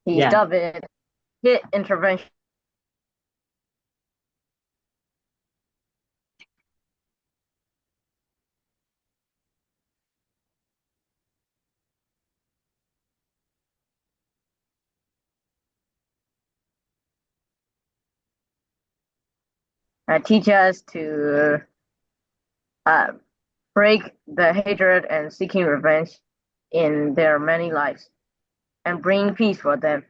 He Yeah. stopped it. His intervention teach us to break the hatred and seeking revenge in their many lives and bring peace for them.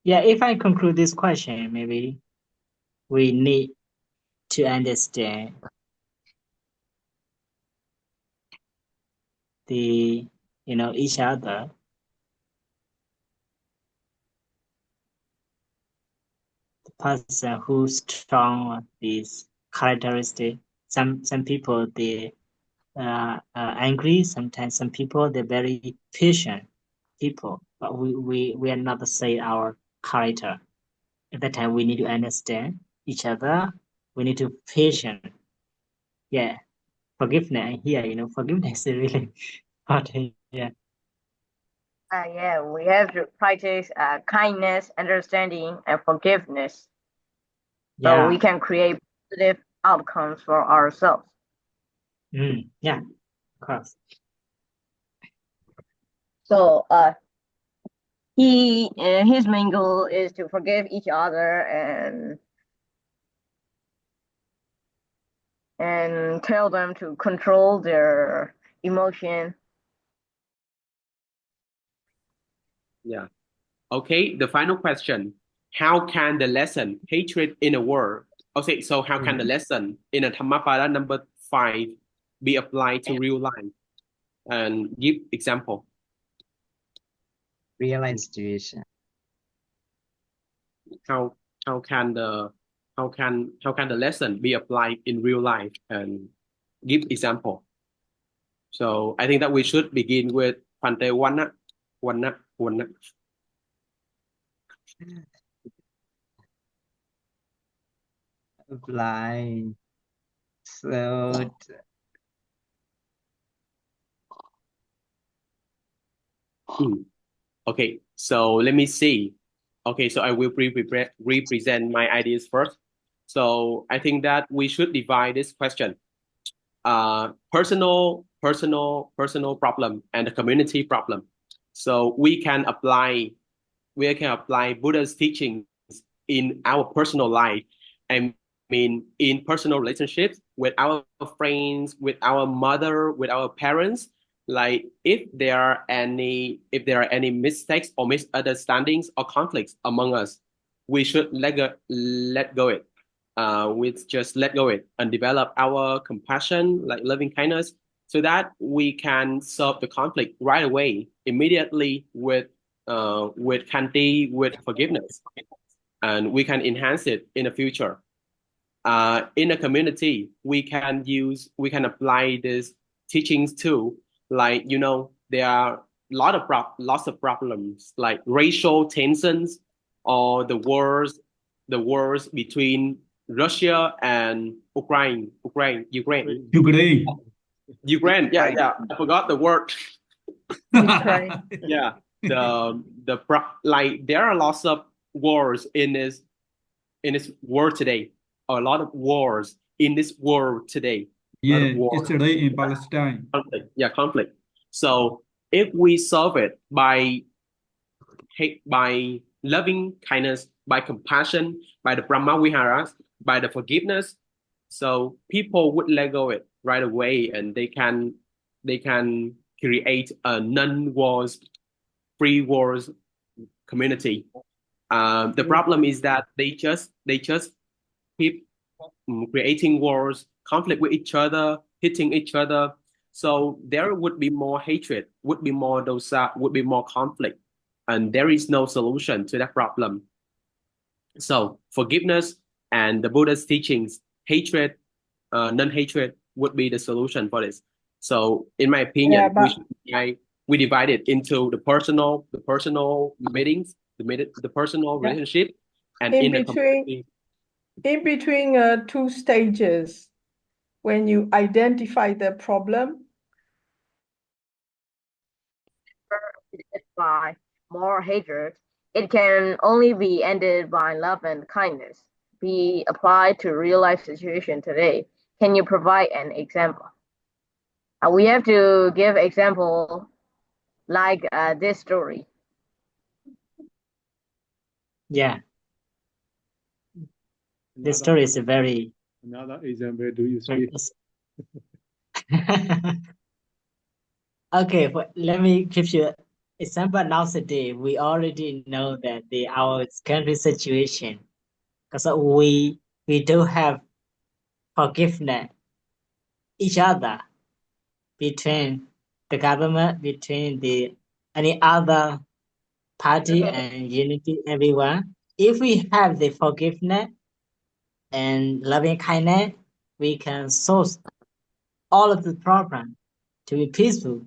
Yeah, if I conclude this question, maybe we need to understand each other. The person who's strong this characteristic. Some people they angry. Sometimes some people they're very patient people, but we are not the same our character. At that time, we need to understand each other. We need to patient. Yeah, forgiveness here. Forgiveness is really hard. Yeah. Yeah, we have to practice kindness, understanding, and forgiveness, so Yeah. we can create positive outcomes for ourselves. Yeah, of course. So his main goal is to forgive each other and tell them to control their emotion. Yeah. Okay, the final question. How can the lesson hatred in a world? Okay, so how can the lesson in a Dhammapada number 5 be applied to real life? And give example. Real life situation. How can the lesson be applied in real life and give example? So I think that we should begin with Phante Wanna. Apply. So Okay, so let me see. Okay, so I will represent my ideas first. So I think that we should divide this question. Personal problem and the community problem. So we can apply Buddha's teachings in our personal life. I mean, in personal relationships with our friends, with our mother, with our parents. Like if there are any mistakes or misunderstandings or conflicts among us, we should let go it. We just let go it and develop our compassion, like loving kindness, so that we can solve the conflict right away, immediately with khanti, with forgiveness, and we can enhance it in the future. In a community, we can apply these teachings too. Like there are lots of problems like racial tensions or the wars between Russia and Ukraine. Yeah. I forgot the word. Ukraine. Yeah. Like there are lots of wars in this world today. A lot of wars in this world today. Yeah, war. Israel in Palestine. Conflict. Yeah, conflict. So if we solve it by loving kindness, by compassion, by the Brahma Viharas, by the forgiveness, so people would let go it right away, and they can create a non-wars, free wars community. The problem is that they just keep creating wars, conflict with each other, hitting each other. So there would be more hatred, would be more dosa, would be more conflict, and there is no solution to that problem. So forgiveness and the Buddha's teachings, hatred, non-hatred would be the solution for this. So in my opinion, Yeah, but we divide it into the personal meetings, the personal yeah, relationship, and in in the between, community. in between two stages, when you identify the problem, By more hatred, it can only be ended by love and kindness. Be applied to real life situation today. Can you provide an example? We have to give example like this story. Yeah, this story is a very Another example, do you very speak? okay. Let me give you an example. Nowadays, we already know that our country situation, because we do have forgiveness each other between the government, between the any other party and unity everyone. If we have the forgiveness and loving kindness, we can solve all of the problem to be peaceful.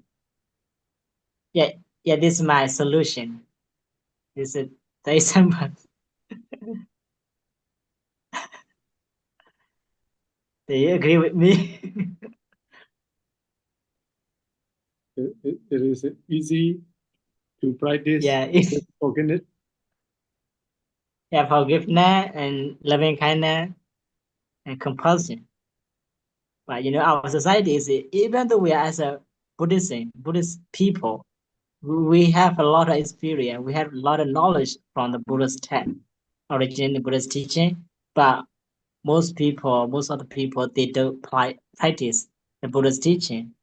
Yeah, this is my solution. This is the example. Do you agree with me? It is easy to practice Yeah, forgiveness. yeah, forgiveness and loving kindness and compassion. But our society is, even though we are as a Buddhist people, we have a lot of experience, we have a lot of knowledge from the Buddhist text, originating the Buddhist teaching, but most of the people, they don't practice the Buddhist teaching,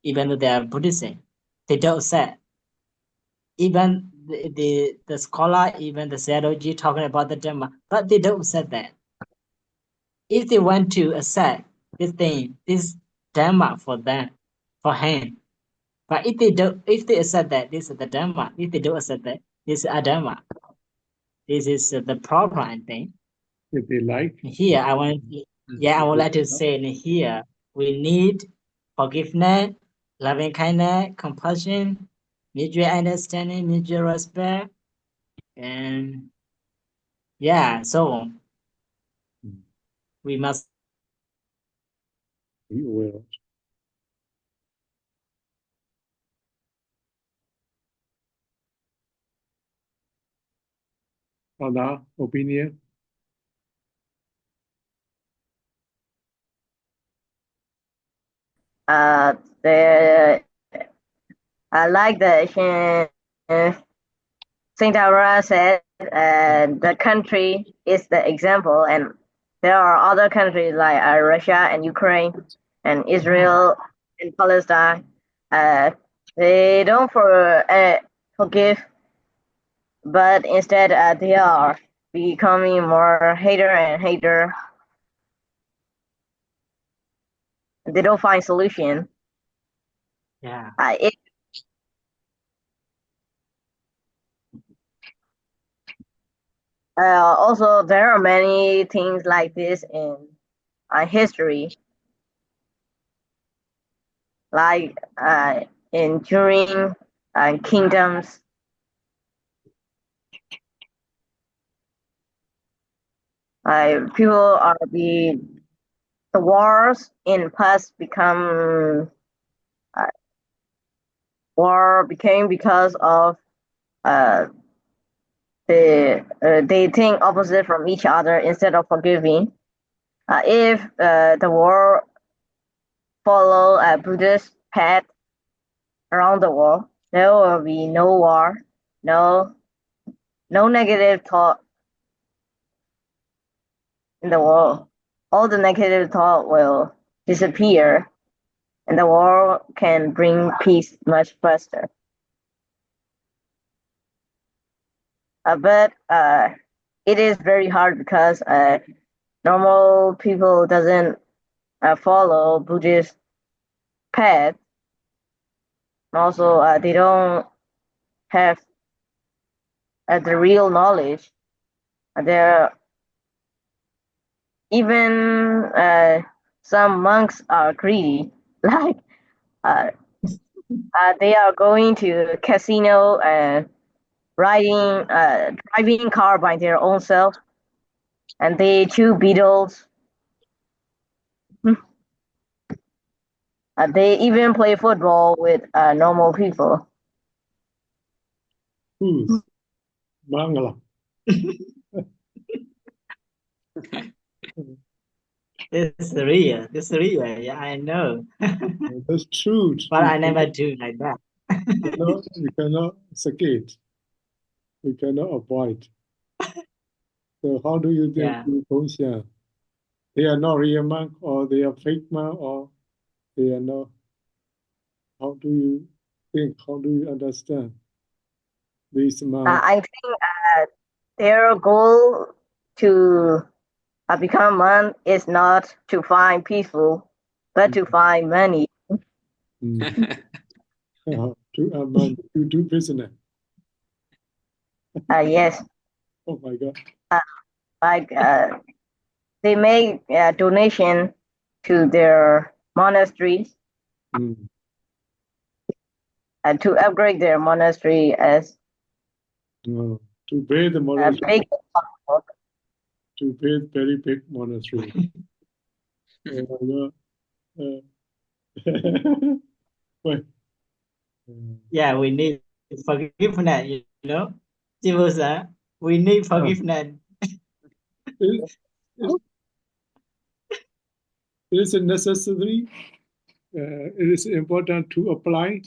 even though they are Buddhist. They don't say. Even the scholar, even the Sayadaw talking about the Dhamma, but they don't say that. If they want to accept this thing, this Dhamma for them, for him, but if they accept that this is the Dhamma, if they don't accept that this is Adhamma, this is the problem, I think. If they like, Here, I would like to say in here, we need forgiveness, loving kindness, compassion, mutual understanding, mutual respect, and so on. We must be aware. Other opinion? The like the Saint Aurora said, the country is the example, and there are other countries like Russia and Ukraine and Israel and Palestine. They don't forgive, but instead they are becoming more hater and hater. They don't find solution. Yeah. Also, there are many things like this in history, like in during kingdoms. People are the wars in past war became because of they think opposite from each other instead of forgiving. If the war follow a Buddhist path around the world, there will be no war, no negative thought in the world. All the negative thought will disappear, and the world can bring peace much faster. But it is very hard because normal people doesn't follow Buddhist path. Also, they don't have the real knowledge. There, even some monks are greedy, like they are going to casino and driving car by their own self, and they chew beetles. They even play football with normal people. Mangala. It's real. It's real. Yeah, I know. That's true. But I never do like that. We cannot escape. We cannot avoid. So how do you think people they are not real monk, or they are fake monk, or they are not? How do you think? How do you understand these monks? I think their goal to become monk is not to find peaceful, but to find money. To do business. Yes. Oh my God. Like they make donation to their monasteries and to upgrade their monastery as to build the monastery. To build very big monastery. Oh my God. Yeah, we need forgiveness, you know. We need forgiveness. It is necessary. It is important to apply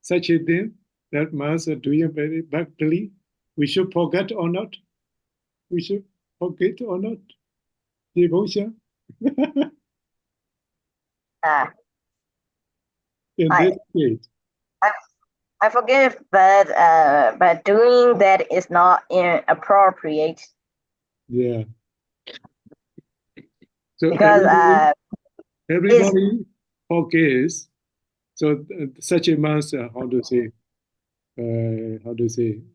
such a thing that monks are doing very badly. We should forget or not. We should forget or not. Devotion. In this case. I forgive, but doing that is not inappropriate. Yeah. So because everybody forgives. So such a man's how to say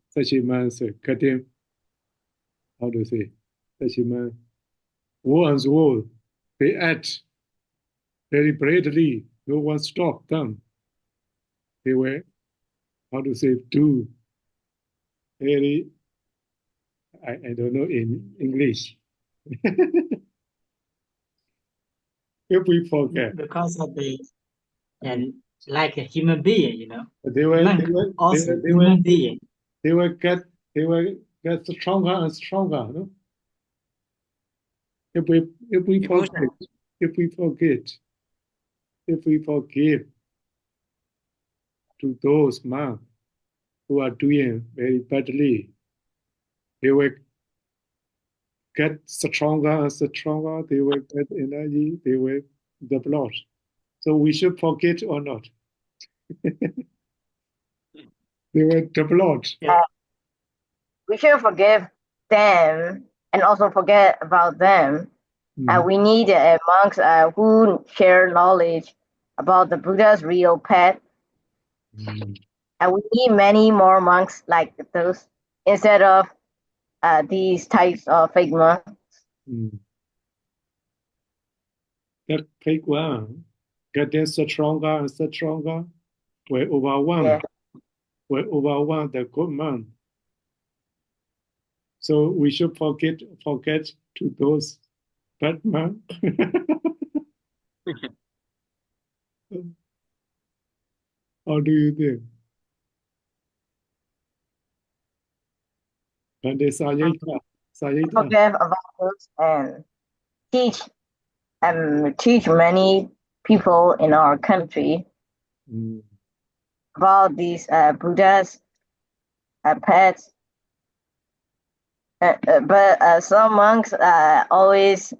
such a man's cutting. How to say such a man war and war. They act very bravely. No one stopped them. They were how to say do very I don't know in English. If we forget. Because of the and like a human being, you know. They were human being. They will get stronger and stronger, no? If we forgive to those monks who are doing very badly, they will get stronger and stronger. They will get energy. They will develop. So we should forget or not. They will develop. We should forgive them and also forget about them. We need monks who share knowledge about the Buddha's real path. And we need many more monks like those instead of these types of fake monks. That fake one getting stronger and stronger will overwhelm the good man. So we should forget to those bad men. How do you think? And they forgive about those and teach many people in our country about these Buddhas, pets. But some monks always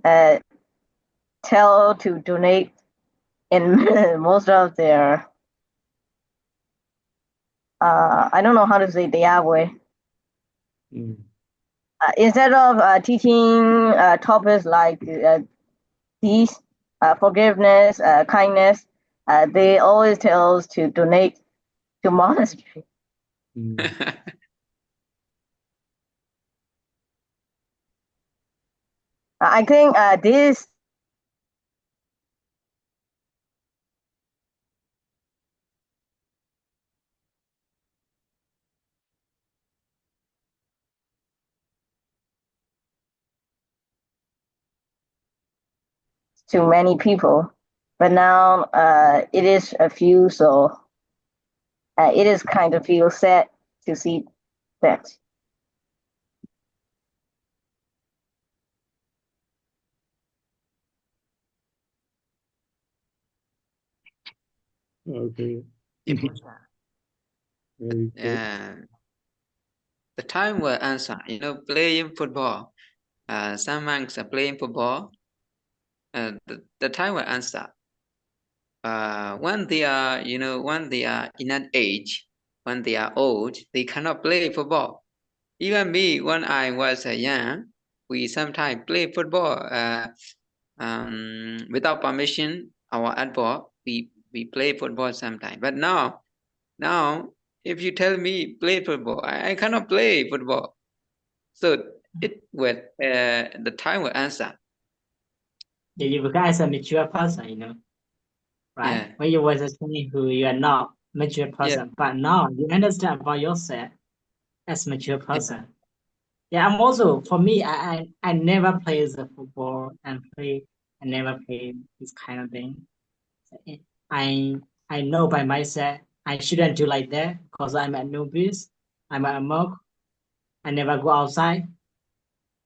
tell to donate in most of their I don't know how to say Diabwe. Instead of teaching topics like peace, forgiveness, kindness, they always tell us to donate to monastery. I think this to many people, but now it is a few, so it is kind of feel sad to see that. Okay. The time will answer. Playing football. Some monks are playing football. The time will answer. When they are, when they are in an age, when they are old, they cannot play football. Even me, when I was young, we sometimes play football without permission. Our advert, we play football sometimes. But now, if you tell me play football, I cannot play football. So it will the time will answer. Yeah, you become as a mature person, right? Yeah. When you was a who you are not mature person, but now you understand about yourself as mature person. Yeah, I'm also, for me, I never play the football and I never play this kind of thing. I know by myself I shouldn't do like that because I'm a novice, I'm a monk. I never go outside.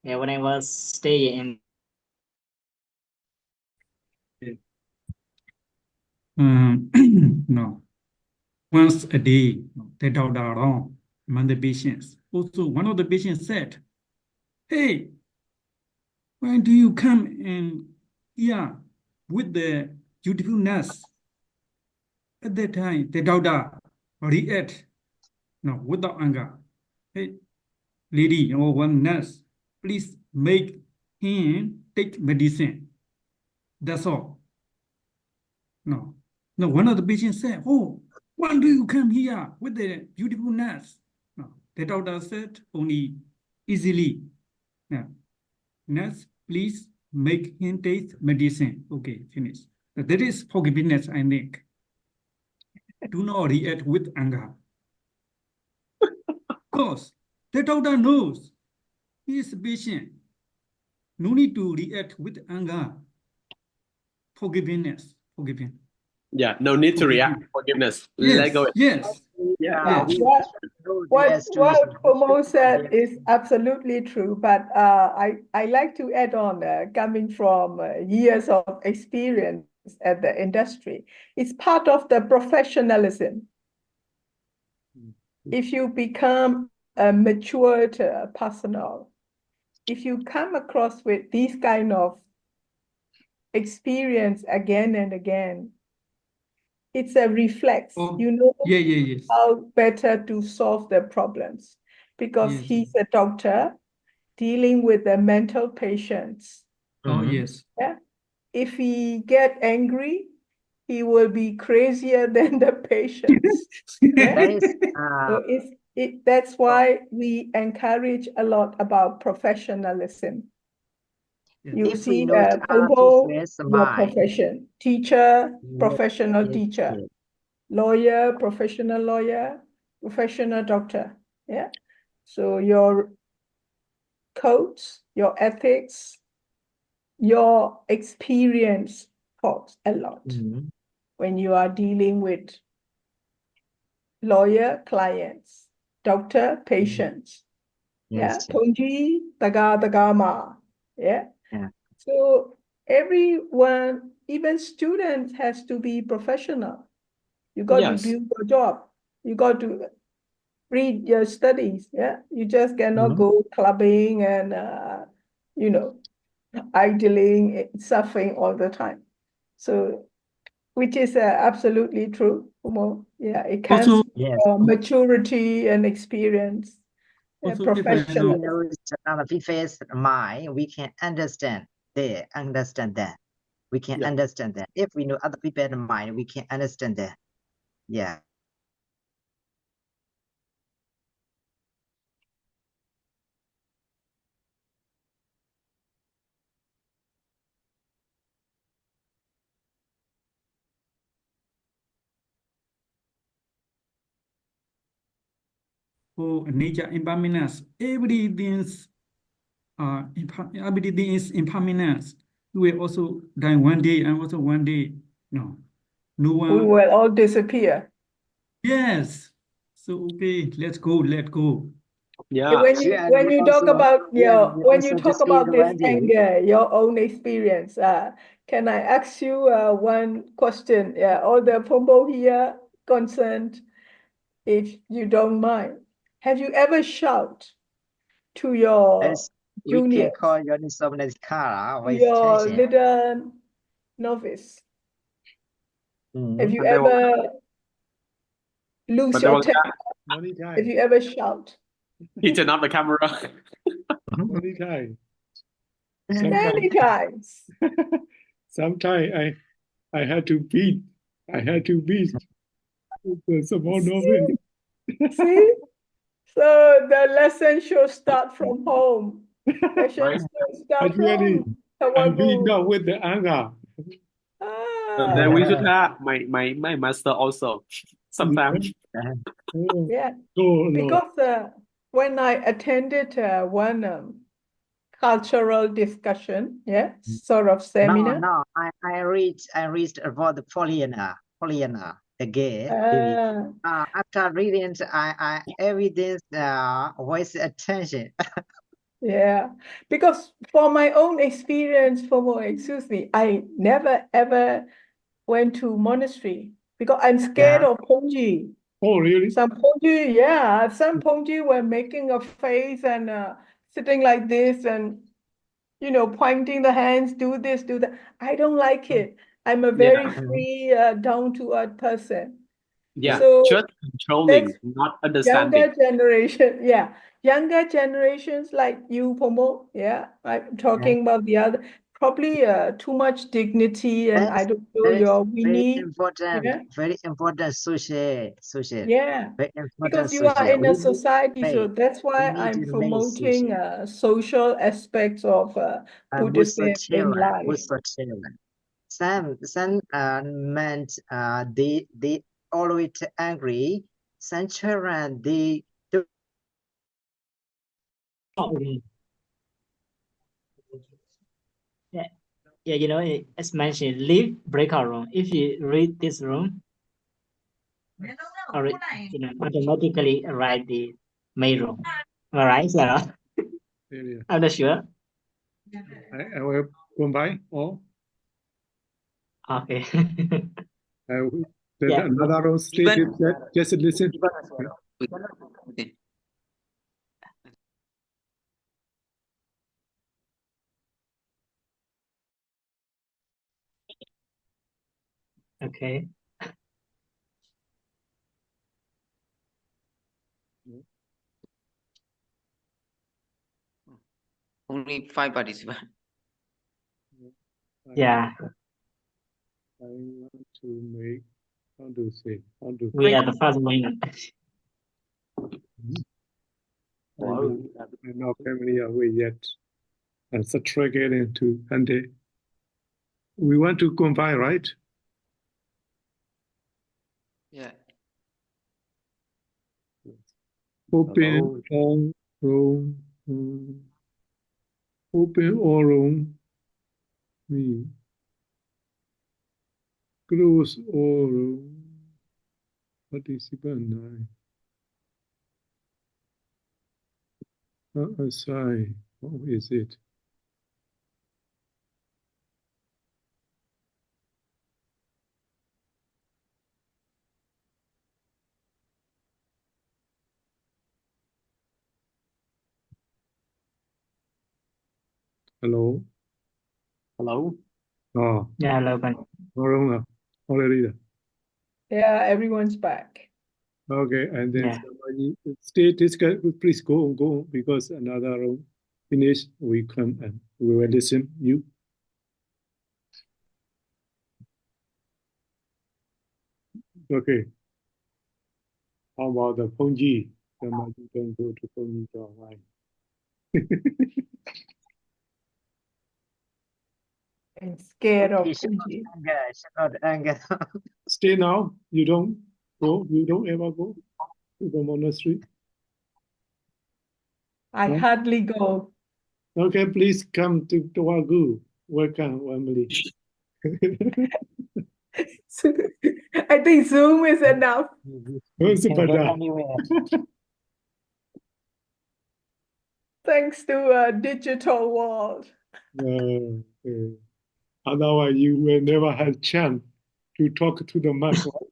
Yeah, when I was staying in No. Once a day, they doubt around among the patients. Also, one of the patients said, "Hey, when do you come in here with the beautiful nurse?" At that time, the daughter react, no, without anger. "Hey, lady or one nurse, please make him take medicine. That's all." No, one of the patients said, "Oh, when do you come here with the beautiful nurse?" No, the daughter said only easily. No, "Nurse, please make him take medicine." Okay, finish. That is forgiveness, I think. Do not react with anger. Of course, the daughter knows he is patient. No need to react with anger. Forgiveness. Yeah, no need to react. Forgiveness. Yes, Let go. yes. Yeah, Yes. what Kumo said is absolutely true, but I like to add on, coming from years of experience at the industry, it's part of the professionalism. If you become a matured personnel, if you come across with these kind of experience again and again, it's a reflex. Yes. How better to solve the problems, because Yes. he's a doctor dealing with the mental patients. Oh, yes. Yeah. If he get angry, he will be crazier than the patients. Yeah. That is, So that's why we encourage a lot about professionalism. You if we see, know how to Pompo, dress the your mind, profession, teacher, Yes, professional yes, teacher, yes. lawyer, professional doctor. Yeah. So your codes, your ethics, your experience talks a lot when you are dealing with lawyer clients, doctor patients. Yes, Yeah. Tongji, Tagama. Yeah. Yeah. So everyone even students has to be professional. You got Yes. to do your job. You got to read your studies. Yeah, you just cannot go clubbing and idling, surfing all the time. So, which is absolutely true. Yeah, it comes Also, from maturity and experience, also if I If we professional. know other people's mind, we can understand that. We can Yeah. understand that. If we know other people's mind, we can understand that. Yeah. for nature impermanence, everything's everything is impermanence. We will also die one day and also one day. No We one. will all disappear. Yes. So okay, let's go. Yeah. When you talk about when you talk about this one day. anger, your own experience, can I ask you one question? Yeah, all the Pombo here concerned, if you don't mind, have you ever shout to your As we can juniors, call your insomniac car to vice your tension. little novice? Have you But there was- ever lose but there your was temper? Many Have times. you ever shout? he turned off the camera. Many times. Many times. Sometimes I had to beat. I had to beat the small novice. See? So the lesson should start from home. Lesson Right. should start Actually, from I'm beat Tavagu. not with the anger. And then we Ah, should have my master also sometimes. Oh, yeah, oh, Lord. because when I attended one cultural discussion, yeah, sort of seminar. No, I read about the Pollyanna, the gay. After reading, I evidence voice attention. Yeah, because for my own experience, excuse me, I never ever went to monastery because I'm scared of Pongji. Oh, really? Some Pongji, yeah, some Pongji were making a face and sitting like this and pointing the hands, do this, do that. I don't like it. I'm a very free, down to earth person. Yeah, So just controlling, that's not understanding. younger generation, yeah, younger generations like you, Pomo, yeah, I'm talking about the other, probably too much dignity and I don't know we very need, important, yeah, very important social. yeah, Very important because you are social. in a society, so that's why we need I'm to remain promoting social. social aspects of Buddhism in life. Some meant they always angry. Some children they do. Yeah, as mentioned, leave breakout room. If you read this room, automatically write the main room. Am I right, Sarah? Yeah. I'm not sure. I will combine all. Okay. There's another room stated that just listen. Okay. Only 5 participants. Yeah. I want to make, how to say, We are the first winner. I'm not familiar with yet. I'm struggling to handle. We want to combine, right? Yeah. Open all room. Open all room. We close all room. Participant 9. Aside. How is it? Hello. Hello. Oh, Yeah, hello, bạn. already. Yeah, everyone's back. Okay, and then Yeah. somebody stay discuss. Please go on, because another room finish. We come and we will listen you. Okay. How about the Pongji? Somebody can go to Pongji online. I'm scared of She should not Punji. anger. Should not anger. Stay now. You don't go. You don't ever go to the monastery. I No? hardly go. Okay, please come to Tavagu. Welcome, Emily. I think Zoom is enough. Where's the Can go Pada? anywhere. Thanks to a digital world. Okay. Otherwise, you will never have chance to talk to the monk, right?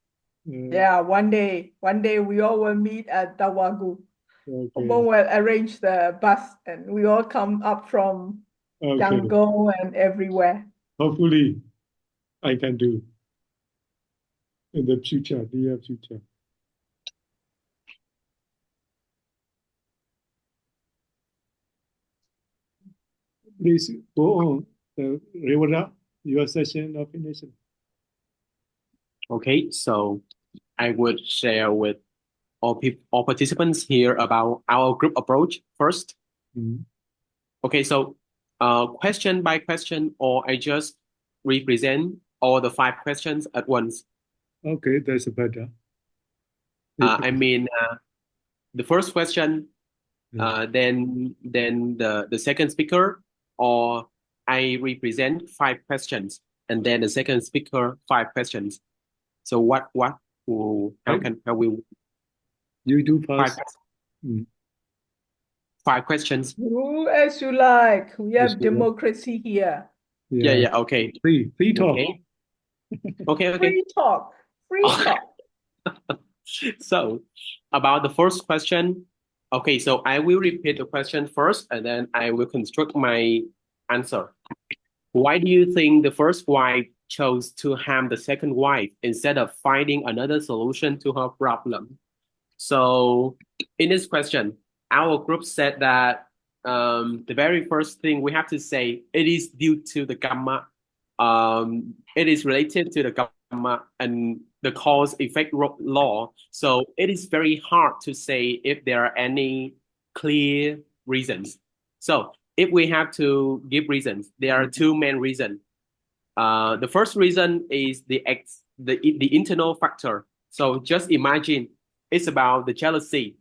Yeah, one day we all will meet at Tavagu. Okay. Obon will arrange the bus and we all come up from Okay. Yangon and everywhere. Hopefully, I can do in the future, near future. Please go on. Reward your session of finished. Okay, so I would share with all participants here about our group approach first. Mm-hmm. Okay, so question by question, or I just represent all the 5 questions at once. Okay, that's better. I mean, the first question, then the second speaker, or I represent 5 questions, and then the second speaker 5 questions. So how we you do 5 first. 5 questions? Do as you like. We As have you like. democracy here. Yeah, okay. Free talk. Okay. Free talk. Free talk. So about the first question, okay, so I will repeat the question first, and then I will construct my answer. Why do you think the first wife chose to harm the second wife instead of finding another solution to her problem? So in this question, our group said that the very first thing we have to say, it is due to the gamma. It is related to the gamma and the cause effect law. So it is very hard to say if there are any clear reasons. So if we have to give reasons, there are 2 main reasons. The first reason is the internal factor. So just imagine it's about the jealousy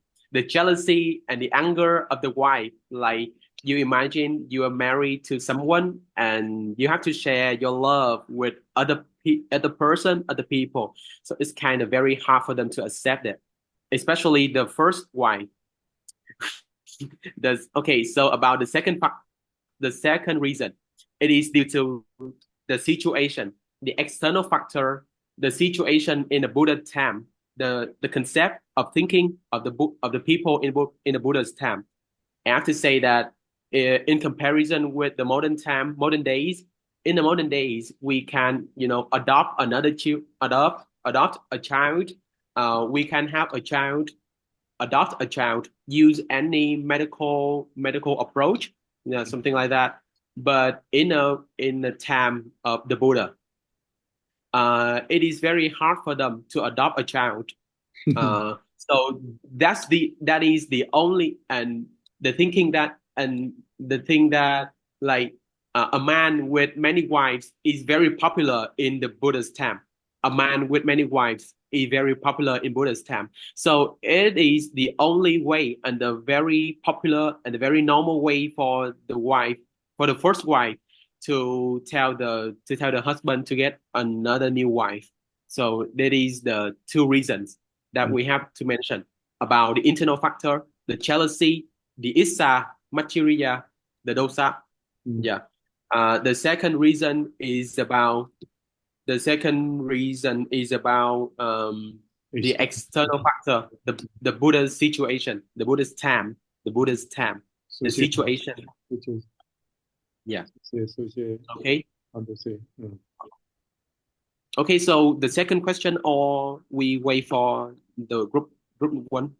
and the anger of the wife. Like you imagine you are married to someone and you have to share your love with other people. So it's kind of very hard for them to accept it, especially the first wife. So about the second reason, it is due to the situation, the external factor, the situation in the Buddha time, the concept of thinking of the people in the Buddha's time. I have to say that in comparison with the modern days, in the modern days, we can adopt a child. We can have a child, adopt a child, use any medical approach, something like that. But in the time of the Buddha, it is very hard for them to adopt a child. So that is the only and the thinking that and the thing that like a man with many wives is very popular in the Buddha's time. A man with many wives is very popular in Buddha's time. So it is the only way and the very popular and the very normal way for the first wife to tell the husband to get another new wife. So that is the 2 reasons that we have to mention about the internal factor, the jealousy, the issa, materiya, the dosa. Yeah. The second reason is about the external factor, the Buddha's situation, the Buddha's time, the situation. Yeah. Associate, Okay. how to say? Okay, so the second question, or we wait for the group one?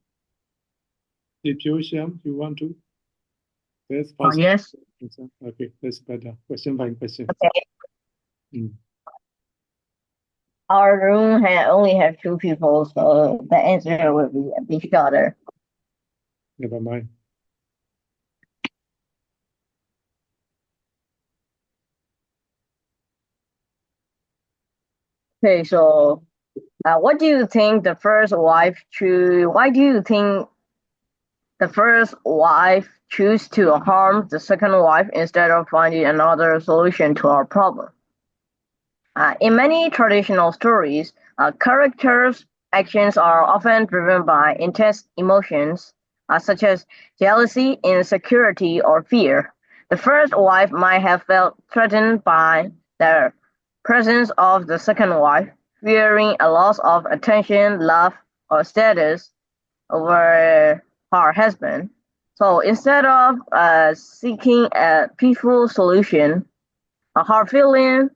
Diffusion, you want to? That's Oh, possible. yes. Okay, that's better. Question by question. Okay. Mm. Our room only have 2 people, so the answer will be a bit shorter. Never mind. Okay, so what do you think the first wife choose? Why do you think the first wife choose to harm the second wife instead of finding another solution to our problem? In many traditional stories, characters' actions are often driven by intense emotions, such as jealousy, insecurity, or fear. The first wife might have felt threatened by the presence of the second wife, fearing a loss of attention, love, or status over her husband. So instead of seeking a peaceful solution, her feeling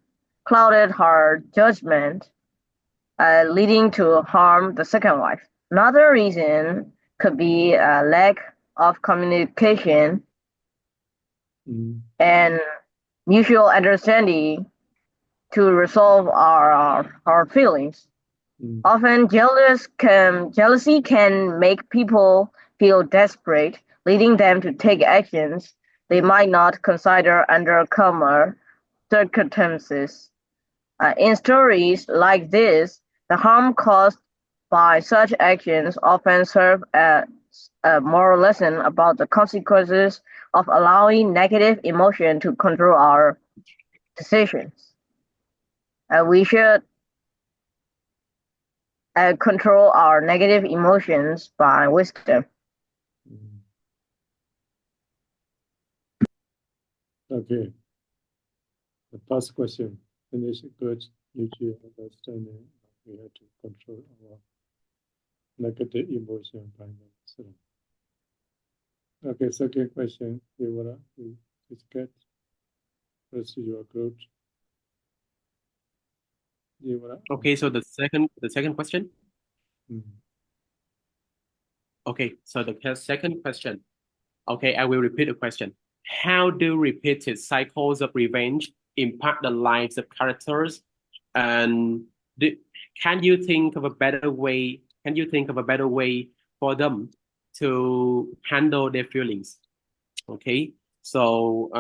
clouded her judgment, leading to harm the second wife. Another reason could be a lack of communication and mutual understanding to resolve our feelings. Often jealousy can make people feel desperate, leading them to take actions they might not consider under calmer circumstances. In stories like this, the harm caused by such actions often serve as a moral lesson about the consequences of allowing negative emotion to control our decisions. We should control our negative emotions by wisdom. Okay. The first question, finish good mutual understanding. We have to control our negative emotion by ourselves. Okay, second question, you get first your group. Okay, so the second question. Okay, so the second question. Okay, I will repeat the question. How do repeated cycles of revenge impact the lives of characters? And can you think of a better way? Can you think of a better way for them to handle their feelings? Okay, so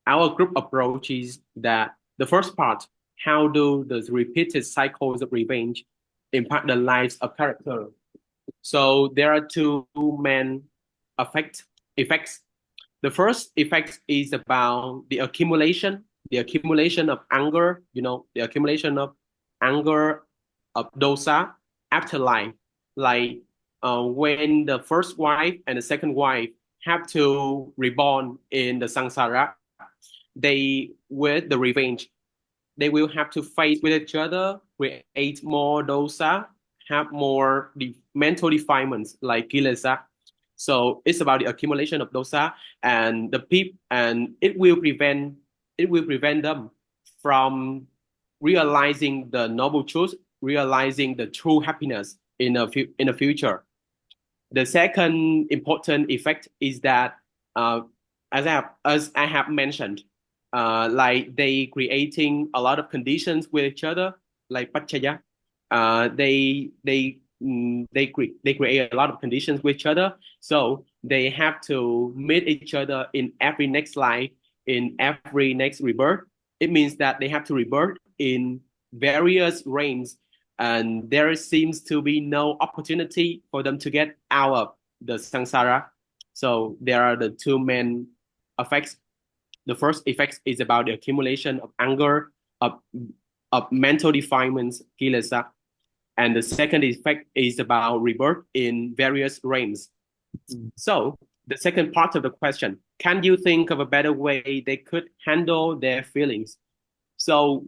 our group approach is that the first part, how do the repeated cycles of revenge impact the lives of characters? So there are 2 main effects. The first effect is about the accumulation of anger, the accumulation of anger, of dosa after life. Like when the first wife and the second wife have to reborn in the samsara, they, with the revenge, they will have to fight with each other, create more dosa, have more mental defilements like kilesa. So it's about the accumulation of dosa, and it will prevent them from realizing the noble truth, realizing the true happiness in the future. The second important effect is that, as I have mentioned, like they creating a lot of conditions with each other, like pachaya. They create a lot of conditions with each other, so they have to meet each other in every next life, in every next rebirth. It means that they have to rebirth in various realms, and there seems to be no opportunity for them to get out of the samsara. So there are the 2 main effects. The first effect is about the accumulation of anger, of mental defilements, kilesa. And the second effect is about rebirth in various realms. So the second part of the question, can you think of a better way they could handle their feelings? So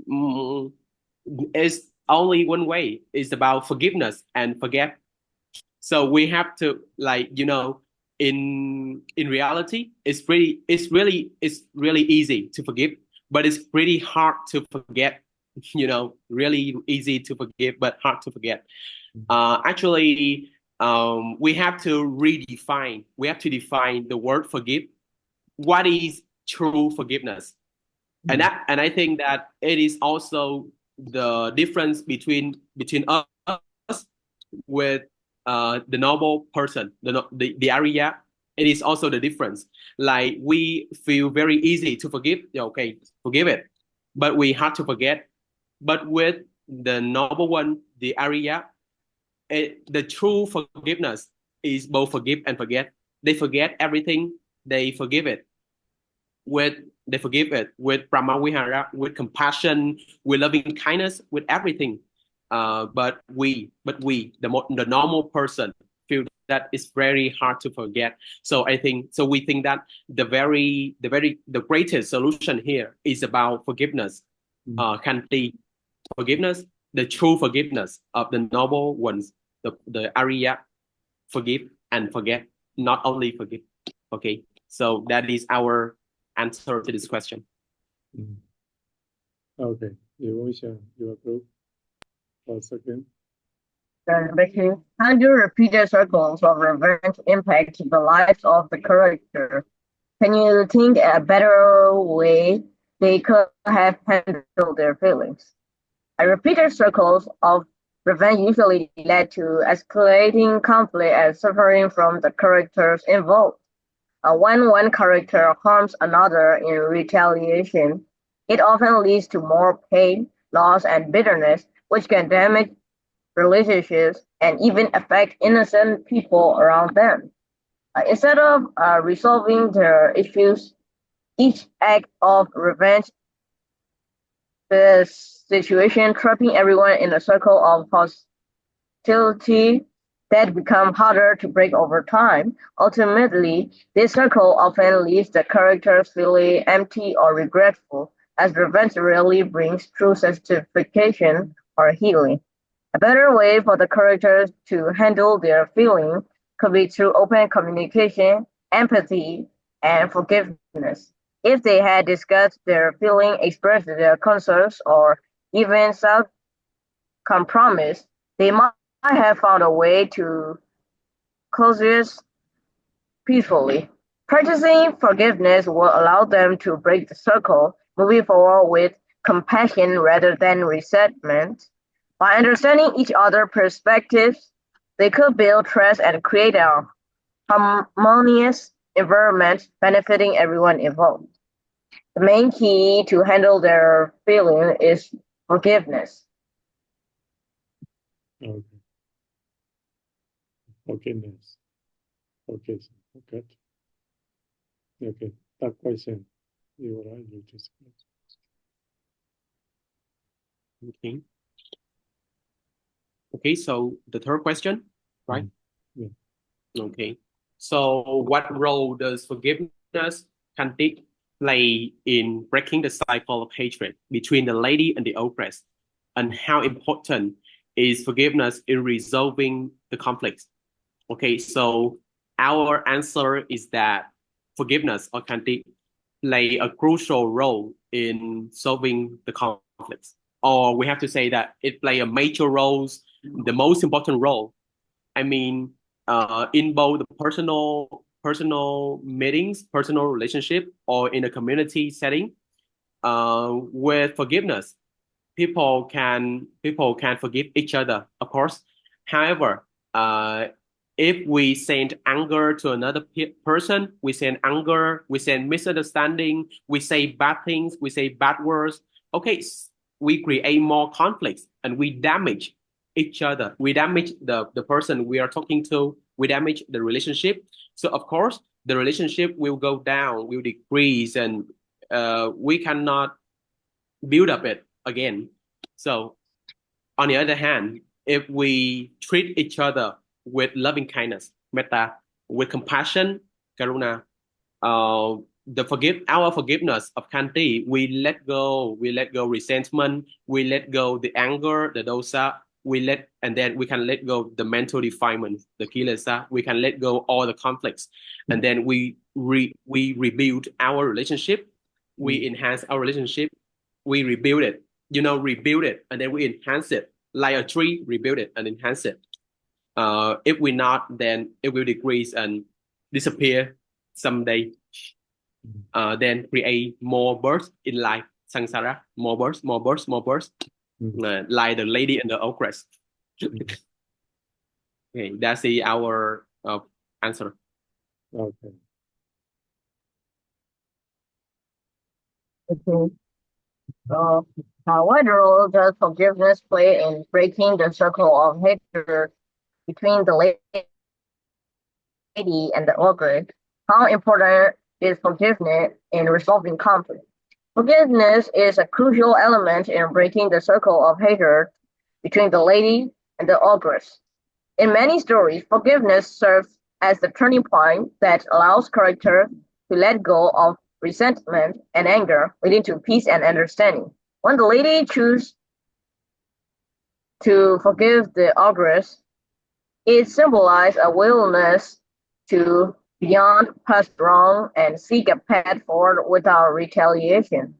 it's only one way. It's about forgiveness and forget. So we have to, in reality, it's really easy to forgive, but it's pretty hard to forget. Really easy to forgive, but hard to forget. Actually, we have to redefine. We have to define the word forgive. What is true forgiveness? And I think that it is also the difference between us with the normal person, the area. It is also the difference. Like we feel very easy to forgive. Okay, forgive it, but we hard to forget. But with the normal one, the area, the true forgiveness is both forgive and forget. They forget everything. They forgive it. They forgive it with Brahmavihara, with compassion, with loving kindness, with everything. But we, the normal person, feel that it's very hard to forget. So we think that the greatest solution here is about forgiveness, Khanti forgiveness, the true forgiveness of the noble ones, the Arya, forgive and forget, not only forgive. Okay, so that is our answer to this question. Okay, Devotion, you approve for a second. Becky, how do repeated circles of revenge impact the lives of the character? Can you think a better way they could have handled their feelings? Repeated circles of revenge usually led to escalating conflict and suffering from the characters involved. When one character harms another in retaliation, it often leads to more pain, loss, and bitterness, which can damage relationships and even affect innocent people around them. Instead of resolving their issues, each act of revenge, the situation trapping everyone in a circle of hostility that become harder to break over time. Ultimately, this circle often leaves the characters feeling empty or regretful, as revenge rarely brings true satisfaction or healing. A better way for the characters to handle their feelings could be through open communication, empathy, and forgiveness. If they had discussed their feeling, expressed their concerns, or even sought compromise, they might have found a way to coexist peacefully. Practicing forgiveness will allow them to break the circle, moving forward with compassion rather than resentment. By understanding each other's perspectives, they could build trust and create a harmonious environment benefiting everyone involved. The main key to handle their feeling is forgiveness. Okay. Forgiveness. Okay. Okay. Okay. That question. You are right. You just. Okay. Okay, so the third question, right? Yeah. Okay. So what role does forgiveness Khanti play in breaking the cycle of hatred between the lady and the ogress? And how important is forgiveness in resolving the conflicts? Okay, so our answer is that forgiveness or Khanti play a crucial role in solving the conflicts. Or we have to say that it play a major role, the most important role. I mean, in both the personal meetings, personal relationship, or in a community setting, with forgiveness, people can forgive each other, of course. However, if we send anger to another person, we send anger, we send misunderstanding, we say bad things, we say bad words. Okay, we create more conflicts and we damage each other. We damage the person we are talking to. We damage the relationship. So of course, the relationship will go down, will decrease, and we cannot build up it again. So on the other hand, if we treat each other with loving kindness, metta, with compassion, karuna, our forgiveness of Khanti, we let go resentment, we let go the anger, the dosa, and then we can let go the mental defilement, the kilesa. We can let go all the conflicts, and then we rebuild our relationship. We enhance our relationship. We rebuild it. Rebuild it, and then we enhance it like a tree. Rebuild it and enhance it. If we not, then it will decrease and disappear someday. Then create more births in life, samsara, more births, more births, more births, like the lady and the ogress. Okay, that's our answer. Okay. Okay. What role does forgiveness play in breaking the circle of hatred between the lady and the ogress? How important is forgiveness in resolving conflict? Forgiveness is a crucial element in breaking the circle of hatred between the lady and the ogress. In many stories, forgiveness serves as the turning point that allows characters to let go of resentment and anger, leading to peace and understanding. When the lady chooses to forgive the ogress, it symbolizes a willingness to beyond past wrong and seek a path forward without retaliation.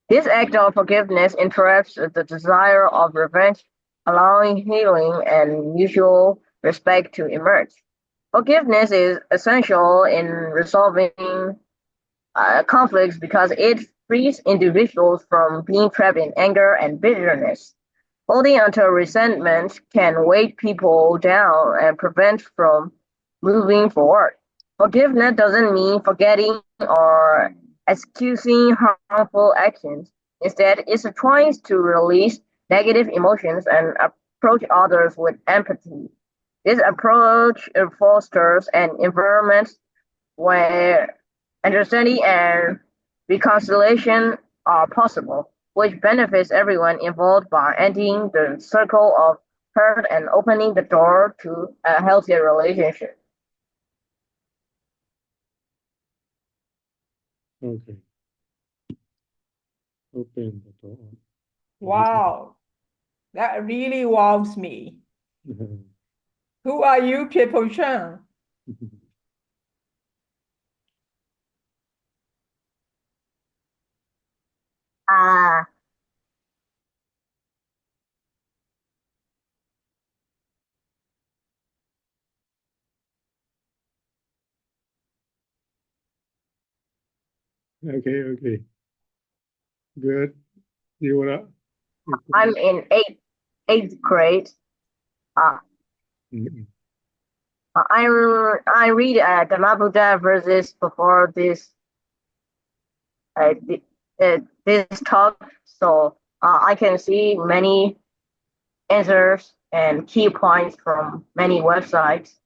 This act of forgiveness interrupts the desire of revenge, allowing healing and mutual respect to emerge. Forgiveness is essential in resolving conflicts because it frees individuals from being trapped in anger and bitterness. Holding onto resentment can weigh people down and prevent from moving forward. Forgiveness doesn't mean forgetting or excusing harmful actions. Instead, it's a choice to release negative emotions and approach others with empathy. This approach fosters an environment where understanding and reconciliation are possible, which benefits everyone involved by ending the circle of hurt and opening the door to a healthier relationship. Okay. Open the door. Wow, that really wows me. Who are you, People Chen? Ah, Okay. Good. You wanna? I'm in eighth grade. Mhm. I read Dhama Buddha verses before this talk, so I can see many answers and key points from many websites,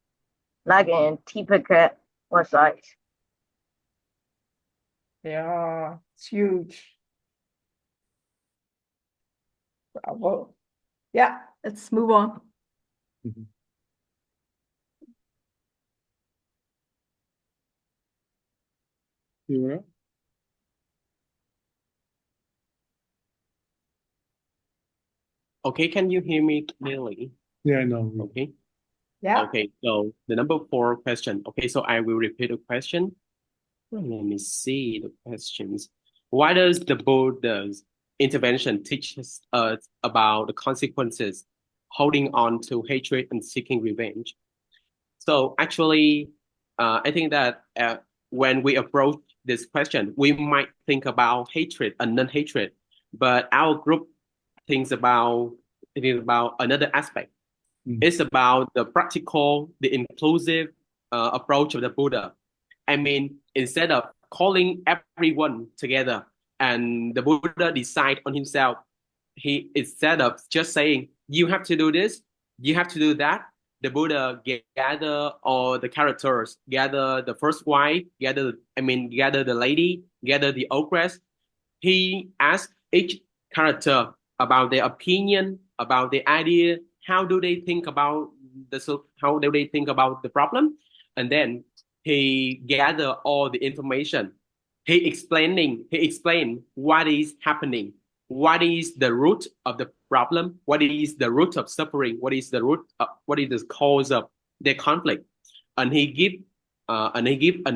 like in Tipica website. Yeah, it's huge. Bravo. Yeah, let's move on. Mhm. You wanna? Okay, can you hear me clearly? Yeah, no. Okay. Yeah. Okay, so the number 4 question. Okay, so I will repeat the question. Let me see the questions. Why does the Buddha's intervention teach us about the consequences, holding on to hatred and seeking revenge? So actually, I think that when we approach this question, we might think about hatred and non-hatred, but our group thinks about another aspect. It's about the practical, the inclusive approach of the Buddha. I mean, instead of calling everyone together and the Buddha decide on himself, he instead of just saying, you have to do this, you have to do that, the Buddha gather all the characters, gather the first wife, gather the lady, gather the ogress. He asked each character about their opinion, about their idea, how do they think about the problem, and then he gathered all the information. He explained what is happening, what is the root of the problem, what is the root of suffering, what is the cause of their conflict, and he give an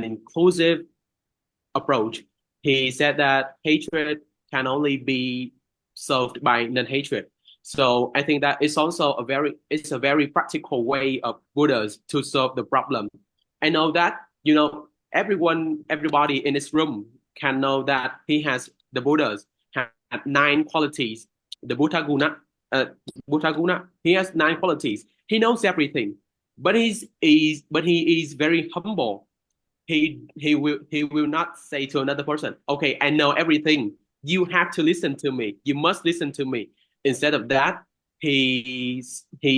inclusive approach. He said that hatred can only be solved by non-hatred. So I think that it's also a very practical way of Buddhas to solve the problem. I know that everybody in this room can know that the Buddhas have 9 qualities. The Buddha Guna, he has 9 qualities. He knows everything, but he is very humble. He will not say to another person, okay, I know everything. You have to listen to me. You must listen to me. Instead of that, he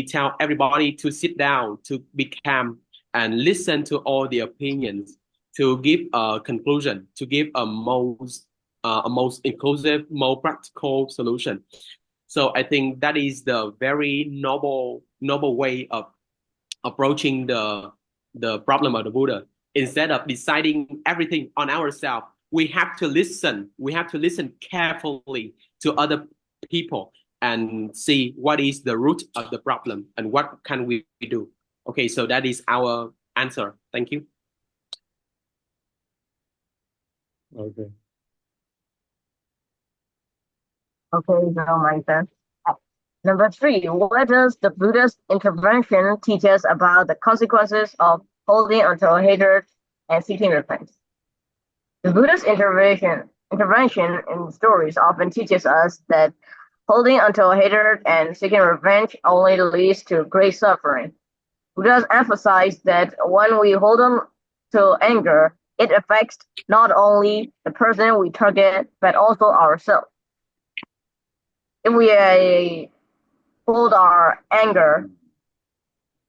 tell everybody to sit down, to be calm, and listen to all the opinions, to give a conclusion, to give a most inclusive, more practical solution. So I think that is the very noble way of approaching the problem of the Buddha. Instead of deciding everything on ourselves, we have to listen. We have to listen carefully to other people and see what is the root of the problem and what can we do. Okay, so that is our answer. Thank you. Okay. Okay, so my turn. Number 3, what does the Buddha's intervention teach us about the consequences of holding onto hatred and seeking revenge? The Buddha's intervention in stories often teaches us that holding onto hatred and seeking revenge only leads to great suffering. Buddha emphasized that when we hold on to anger, it affects not only the person we target, but also ourselves. If we hold our anger,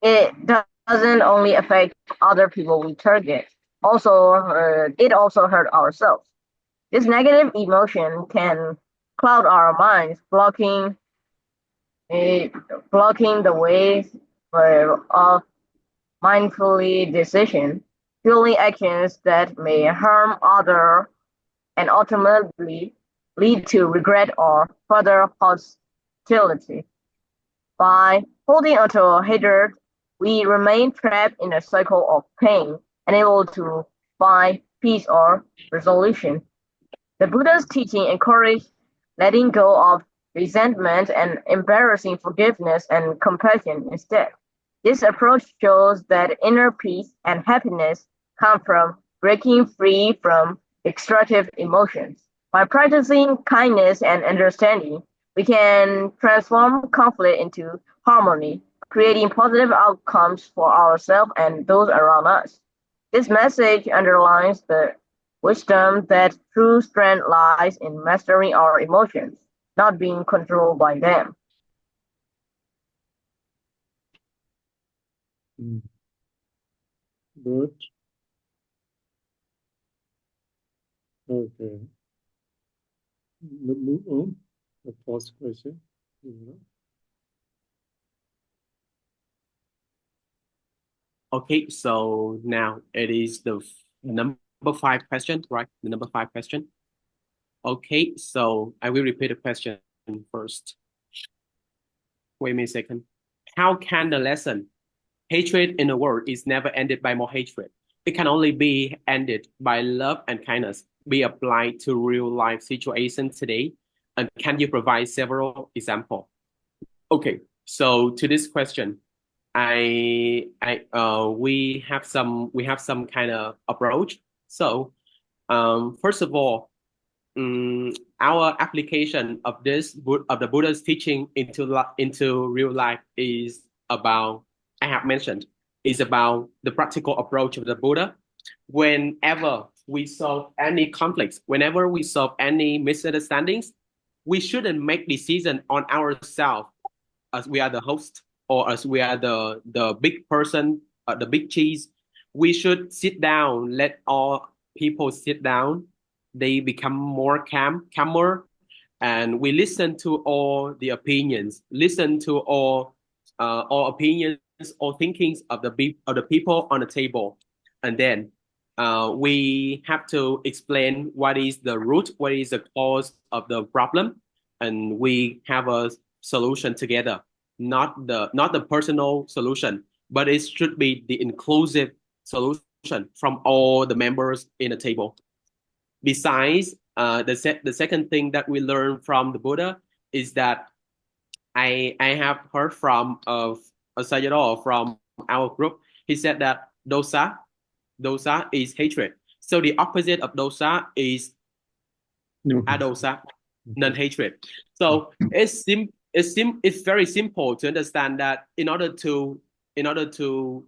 it doesn't only affect other people we target. It also hurt ourselves. This negative emotion can cloud our minds, blocking the way of mindfully decision, fueling actions that may harm others and ultimately lead to regret or further hostility. By holding onto hatred, we remain trapped in a cycle of pain, unable to find peace or resolution. The Buddha's teaching encouraged letting go of resentment and embarrassing forgiveness and compassion instead. This approach shows that inner peace and happiness come from breaking free from destructive emotions. By practicing kindness and understanding, we can transform conflict into harmony, creating positive outcomes for ourselves and those around us. This message underlines the wisdom that true strength lies in mastering our emotions, not being controlled by them. Good. Okay. Move on. The first question. Okay, so now it is the number 5 question, right? The number 5 question. Okay, so I will repeat the question first. Wait a second. How can the lesson, hatred in the world is never ended by more hatred? It can only be ended by love and kindness, be applied to real life situations today. And can you provide several examples? Okay, so to this question, we have some kind of approach. So first of all, our application of the Buddha's teaching into real life is about, I have mentioned, is about the practical approach of the Buddha. Whenever we solve any conflicts, whenever we solve any misunderstandings, we shouldn't make decisions on ourselves as we are the host or as we are the big person, the big cheese. We should sit down, let all people sit down. They become more calmer, and we listen to all the opinions, listen to all opinions or thinkings of the people on the table, and then we have to explain what is the root, what is the cause of the problem, and we have a solution together, not the personal solution, but it should be the inclusive solution from all the members in the table. Besides, the second thing that we learn from the Buddha is that I have heard from a Sayadaw from our group. He said that dosa is hatred. So the opposite of dosa is adosa, non-hatred. So it's very simple to understand that in order to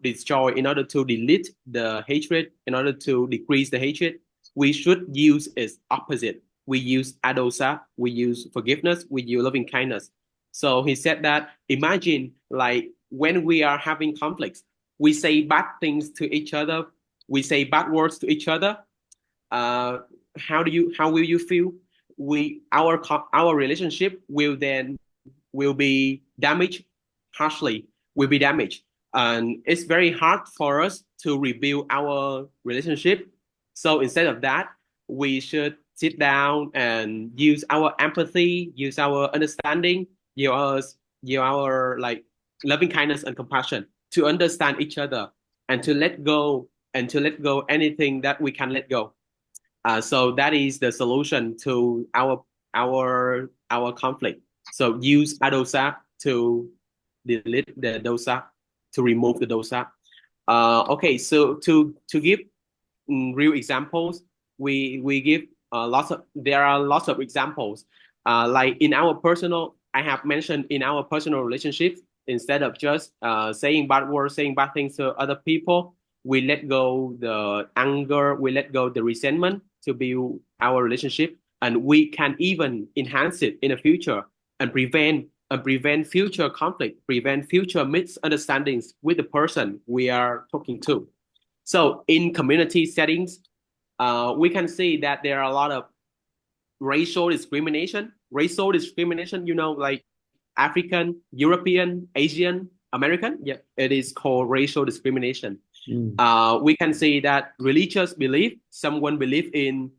destroy, in order to delete the hatred, in order to decrease the hatred, we should use its opposite. We use adosa, we use forgiveness, we use loving kindness. So he said that imagine like when we are having conflicts, we say bad things to each other, we say bad words to each other. How will you feel? Our relationship will be damaged harshly, will be damaged. And it's very hard for us to rebuild our relationship. So instead of that, we should sit down and use our empathy, use our understanding, use our like loving kindness and compassion to understand each other and to let go anything that we can let go. So that is the solution to our conflict. So use adosa to delete the dosa, to remove the dosa. Okay, so to give real examples, we give there are lots of examples. Like in our personal, I have mentioned in our personal relationships, instead of just saying bad words, saying bad things to other people, we let go the anger, we let go the resentment to build our relationship, and we can even enhance it in the future and prevent future conflict, prevent future misunderstandings with the person we are talking to. So in community settings, we can see that there are a lot of racial discrimination, like African, European, Asian, American. Yeah, it is called racial discrimination. We can see that religious belief, someone believe in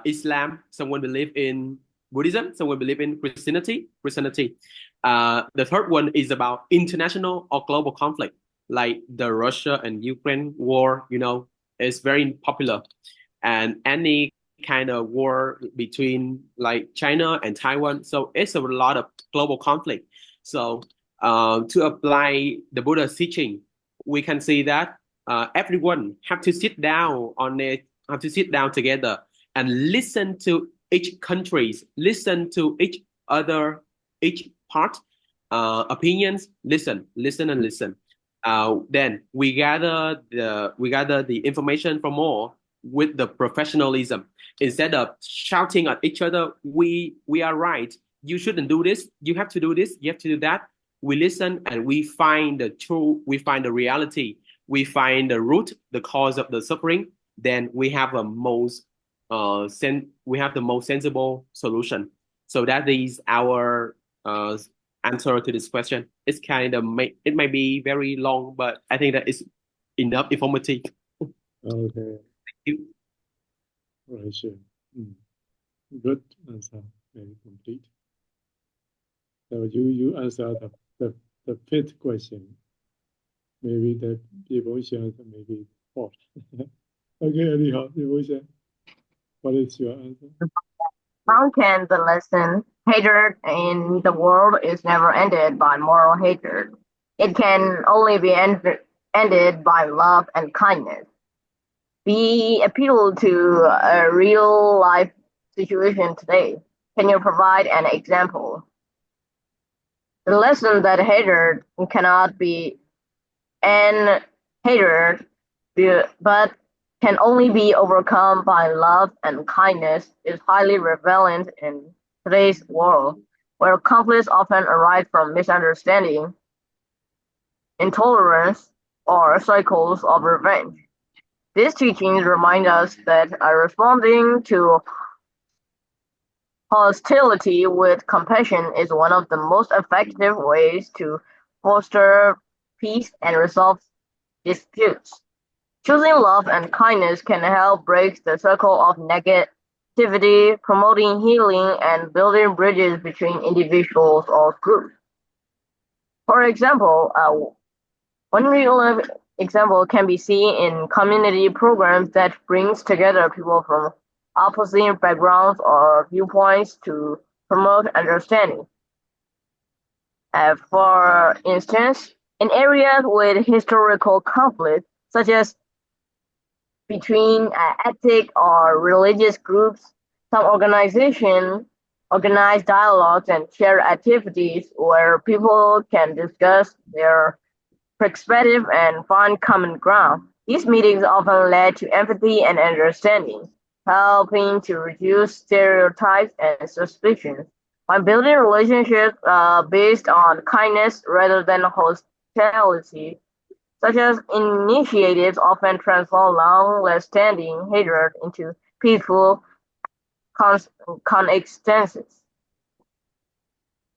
Islam, someone believe in Buddhism, someone believe in Christianity. The third one is about international or global conflict, like the Russia and Ukraine war, is very popular. And any kind of war between like China and Taiwan. So it's a lot of global conflict. So to apply the Buddha's teaching, we can see that everyone have to sit down together and listen to each countries, listen to each part, opinions, listen. Then we gather the information from all with the professionalism. Instead of shouting at each other, we are right, you shouldn't do this, you have to do this, you have to do that. We listen and we find the truth, we find the reality, we find the root, the cause of the suffering. Then we have the most sensible solution. So that is our answer to this question. It's it might be very long, but I think that is enough informative. Okay. Thank you. Right, sure. Good answer, very complete. So you answered the fifth question. Maybe the devotion, maybe fourth. Okay, anyhow, devotion. What is your answer? How can the lesson hatred in the world is never ended by moral hatred? It can only be ended by love and kindness. We appeal to a real life situation today. Can you provide an example? The lesson that hatred cannot be an hatred, but can only be overcome by love and kindness is highly prevalent in today's world, where conflicts often arise from misunderstanding, intolerance, or cycles of revenge. These teachings remind us that responding to hostility with compassion is one of the most effective ways to foster peace and resolve disputes. Choosing love and kindness can help break the circle of activity, promoting healing, and building bridges between individuals or groups. For example, one real example can be seen in community programs that brings together people from opposite backgrounds or viewpoints to promote understanding. For instance, in areas with historical conflict, such as between ethnic or religious groups, some organizations organize dialogues and share activities where people can discuss their perspective and find common ground. These meetings often lead to empathy and understanding, helping to reduce stereotypes and suspicions. By building relationships based on kindness rather than hostility, such as initiatives often transform long-standing hatred into peaceful coexistences.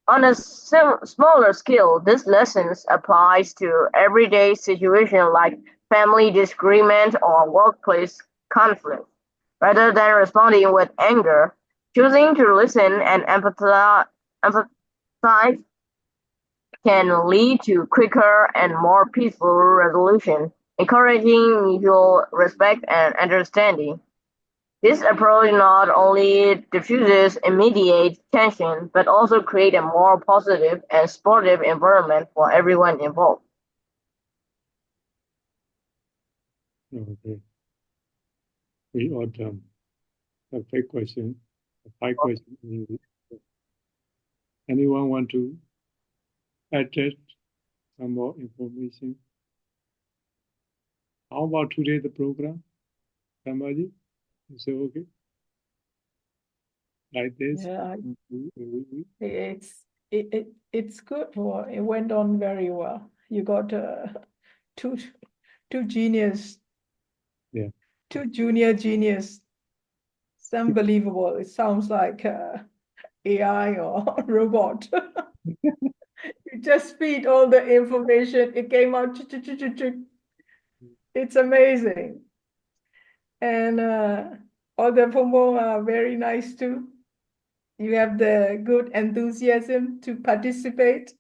On a smaller scale, this lesson applies to everyday situations like family disagreement or workplace conflict. Rather than responding with anger, choosing to listen and empathize can lead to quicker and more peaceful resolution, encouraging mutual respect and understanding. This approach not only diffuses immediate tension, but also creates a more positive and supportive environment for everyone involved. Okay. We ought a fake question, a 5 question in English. Anyone want to add some more information? How about today the program? Somebody? Is it okay? Like this? Yeah, it's good. It went on very well. You got two genius. Yeah. 2 junior genius. It's unbelievable. It sounds like AI or robot. You just feed all the information. It came out. It's amazing. And all the Pomo are very nice too. You have the good enthusiasm to participate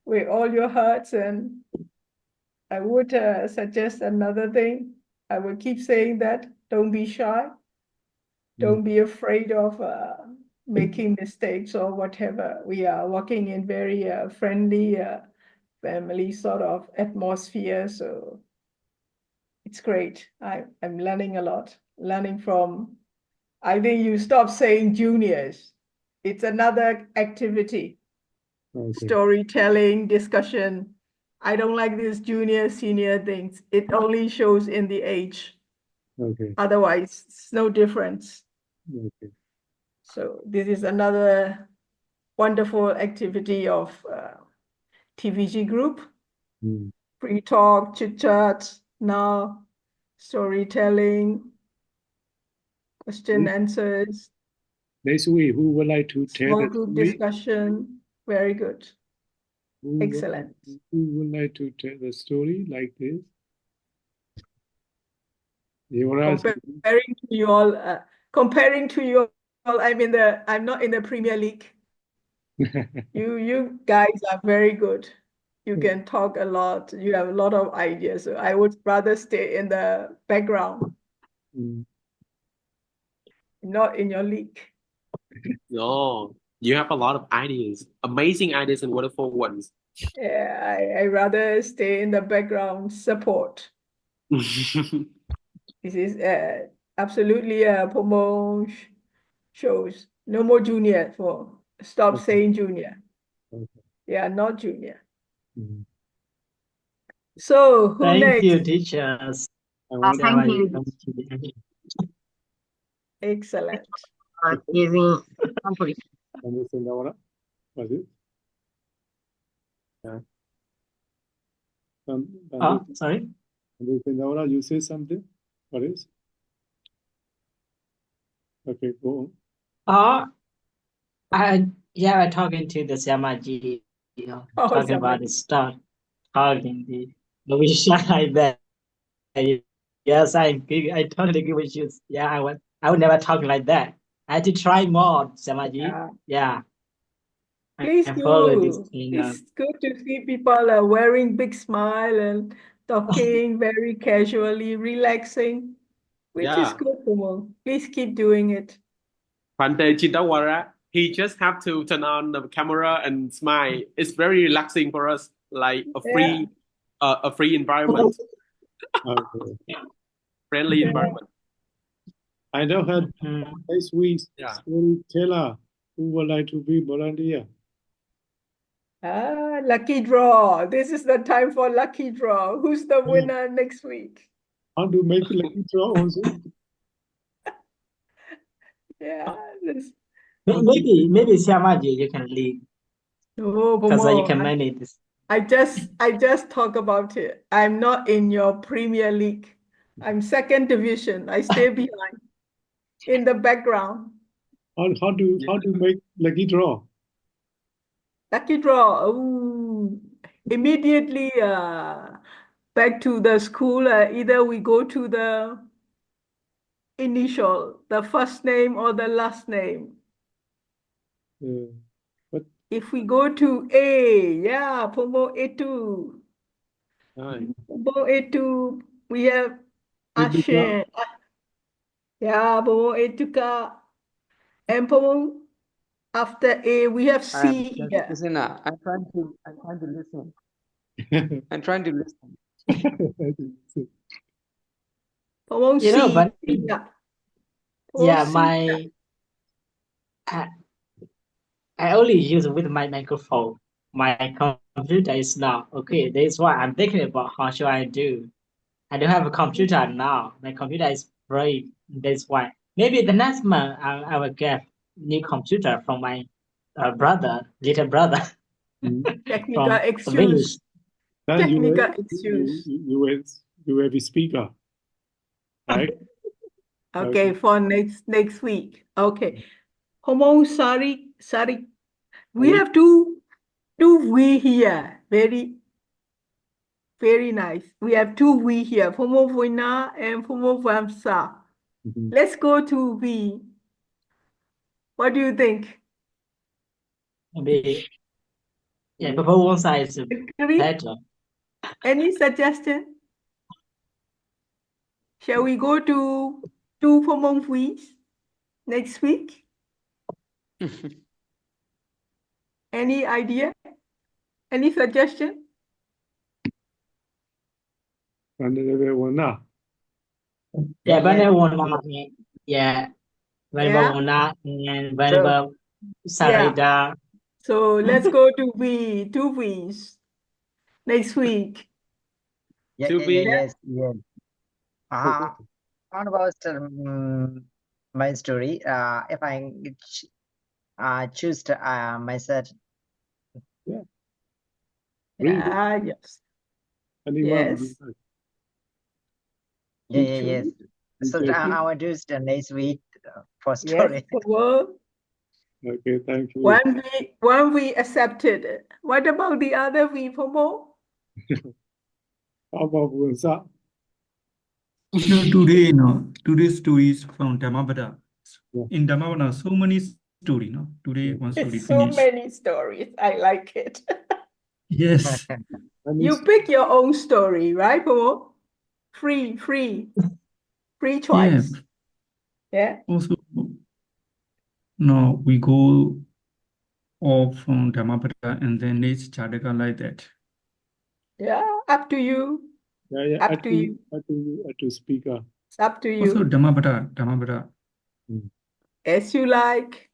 with all your hearts. And I would suggest another thing. I will keep saying that. Don't be shy. Don't be afraid of making mistakes or whatever. We are working in very friendly family sort of atmosphere. So it's great. I'm learning a lot. Learning from, I think you stop saying juniors. It's another activity. Okay. Storytelling, discussion. I don't like these junior, senior things. It only shows in the age. Okay. Otherwise, it's no difference. Okay. So this is another wonderful activity of TVG group. Free talk, chit chat, now storytelling, question answers. Next week, who would like to tell Small the group story? discussion. Very good. Excellent. Who would like to tell the story like this? Comparing to you all, I'm not in the Premier League. You guys are very good. You can talk a lot. You have a lot of ideas. So I would rather stay in the background, not in your league. No, you have a lot of ideas, amazing ideas and wonderful ones. Yeah, I rather stay in the background support. This is absolutely a promotion shows. No more junior stop saying junior. Yeah, not junior. So who Thank next? you, teachers. Thank you. Excellent. Giving complete. Was it? Sorry. Laura, you say something? What is? Okay, go on. I'm talking to the Samaji, talking about the start, talking the shy that. Yes, I totally agree with you. Yeah, I would never talk like that. I had to try more, Samaji. Yeah. Yeah. Please I follow this, do. It's good to see people are wearing big smile and talking very casually, relaxing, which is Yeah. good, Kumo. Please keep doing it. Pante Chintawara, he just have to turn on the camera and smile. It's very relaxing for us, like a free environment, Okay. friendly Yeah. environment. I now had next week's Yeah. storyteller who would like to be volunteer. Lucky draw. This is the time for lucky draw. Who's the winner next week? How to make lucky draw also? Yeah. Maybe Samaji, you can lead No, because you Pomo, can manage this. I just talk about it. I'm not in your Premier League. I'm second division. I stay behind in the background. How to make lucky draw? Lucky draw. Ooh. Immediately back to the school. Either we go to the initial, the first name or the last name. But If we go to A, yeah, Pomo A2. Pomo A2, we have Ashen. Yeah, Pomo A2 and Pomo after A, we have C here. Listen, I'm trying to listen. I'm trying to listen. Pomo You know, C. but Yeah, yeah, C. I only use with my microphone. My computer is not okay. That's why I'm thinking about how should I do. I don't have a computer now. My computer is break. That's why. Maybe the next month I will get new computer from my little brother Technical from the excuse. village. Then Technical excuse. you will be speaker, right? Okay, for next week. Okay. Homo Sari. We have two we here. Very nice. We have two we here. Homo Voina and Homo Vamsa. Let's go to V. What do you think? Maybe purple one side is Agree? better. Any suggestion? Shall we go to two Homo V's next week? Any idea? Any suggestion? Yeah, Banana yeah, Banana and Banana Sarida. So let's go to V, two V's next week. Yes. On about my story, if I choose myself. Yes. Yes. Yes. So I will do the next week for story. Yes, okay, thank you. One we accepted. What about the other we, Pomo? How about Wunsa? Today's story is from Dhammapada. In Dhammapada, so many stories, no? Today one story So finished. many stories. I like it. Yes. You pick your own story, right, Pomo? Free choice. Yeah. Also, no, we go off from Dhammapada and then next Chadaka like that. Yeah, up to you. Yeah, Up to you. Up to speaker. It's up to you. Also Dhammapada. As you like.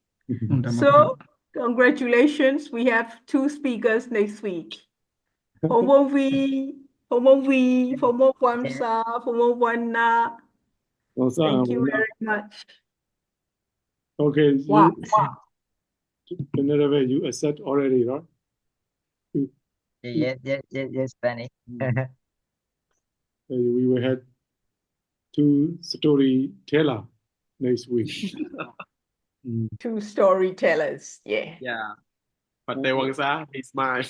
So, congratulations. We have two speakers next week. Homo V, Homo Wamsa, Homo Wana. Thank you very much. Okay, Wow. You accept already, right? Yes, Benny. We will have two storyteller next week. Two storytellers, yeah. Yeah. But they won't say he's mine.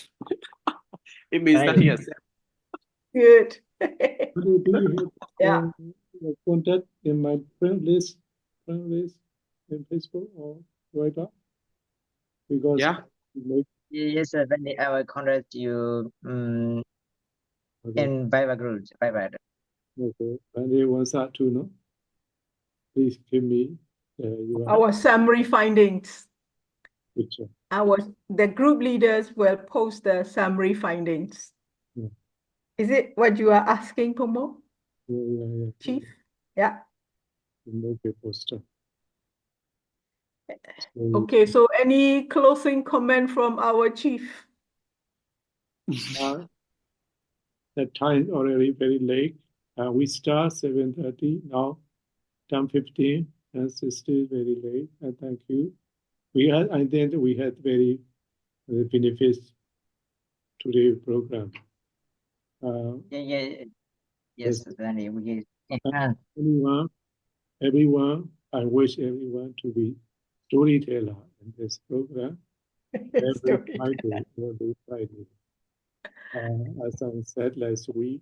It means that he accepts. Good. Do you have contact in my friend list? friend list in Facebook or Viber? Because Yeah. Yes, sir. When I will contact you Okay. in Viber group. Viber. Okay. And they want that too, no? Please give me your Our summary findings. picture. The group leaders will post the summary findings. Yeah. Is it what you are asking, Pomo? Yeah. Chief? Yeah. Make a poster. Okay, so any closing comment from our chief? The time already very late. We start 7:30 now, 10:15, and it's still very late. And thank you. I think we had very benefits today program. Yes, Danny. Everyone, I wish everyone to be storyteller in this program. Every Friday. As I said last week,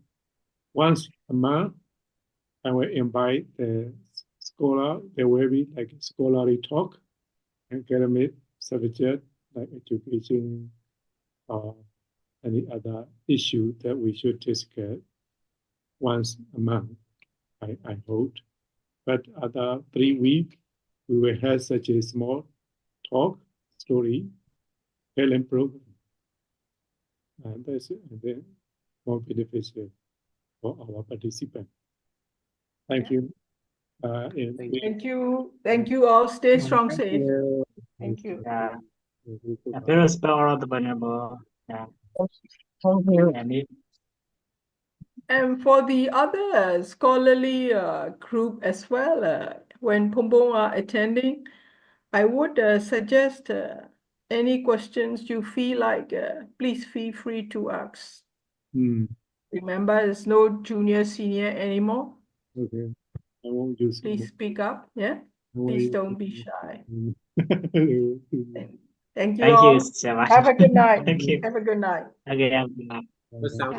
once a month, I will invite the scholar. There will be like scholarly talk, academic subject like education or any other issue that we should discuss once a month, I hope. But other 3 weeks, we will have such a small talk, story, talent program. And that's then more beneficial for our participants. Thank you. Thank you. Thank you all. Stay strong, safe. Thank you. Yeah. Pay respect all of the vulnerable. Yeah. Thank you. And for the other scholarly group as well, when Pombong are attending, I would suggest any questions you feel like, please feel free to ask. Remember, there's no junior, senior anymore. Okay. I won't use. Please speak up. Yeah. Please don't be shy. Thank you Thank all. you so much. Have a good night. Thank you. Have a good night. Okay, have a good night. Sound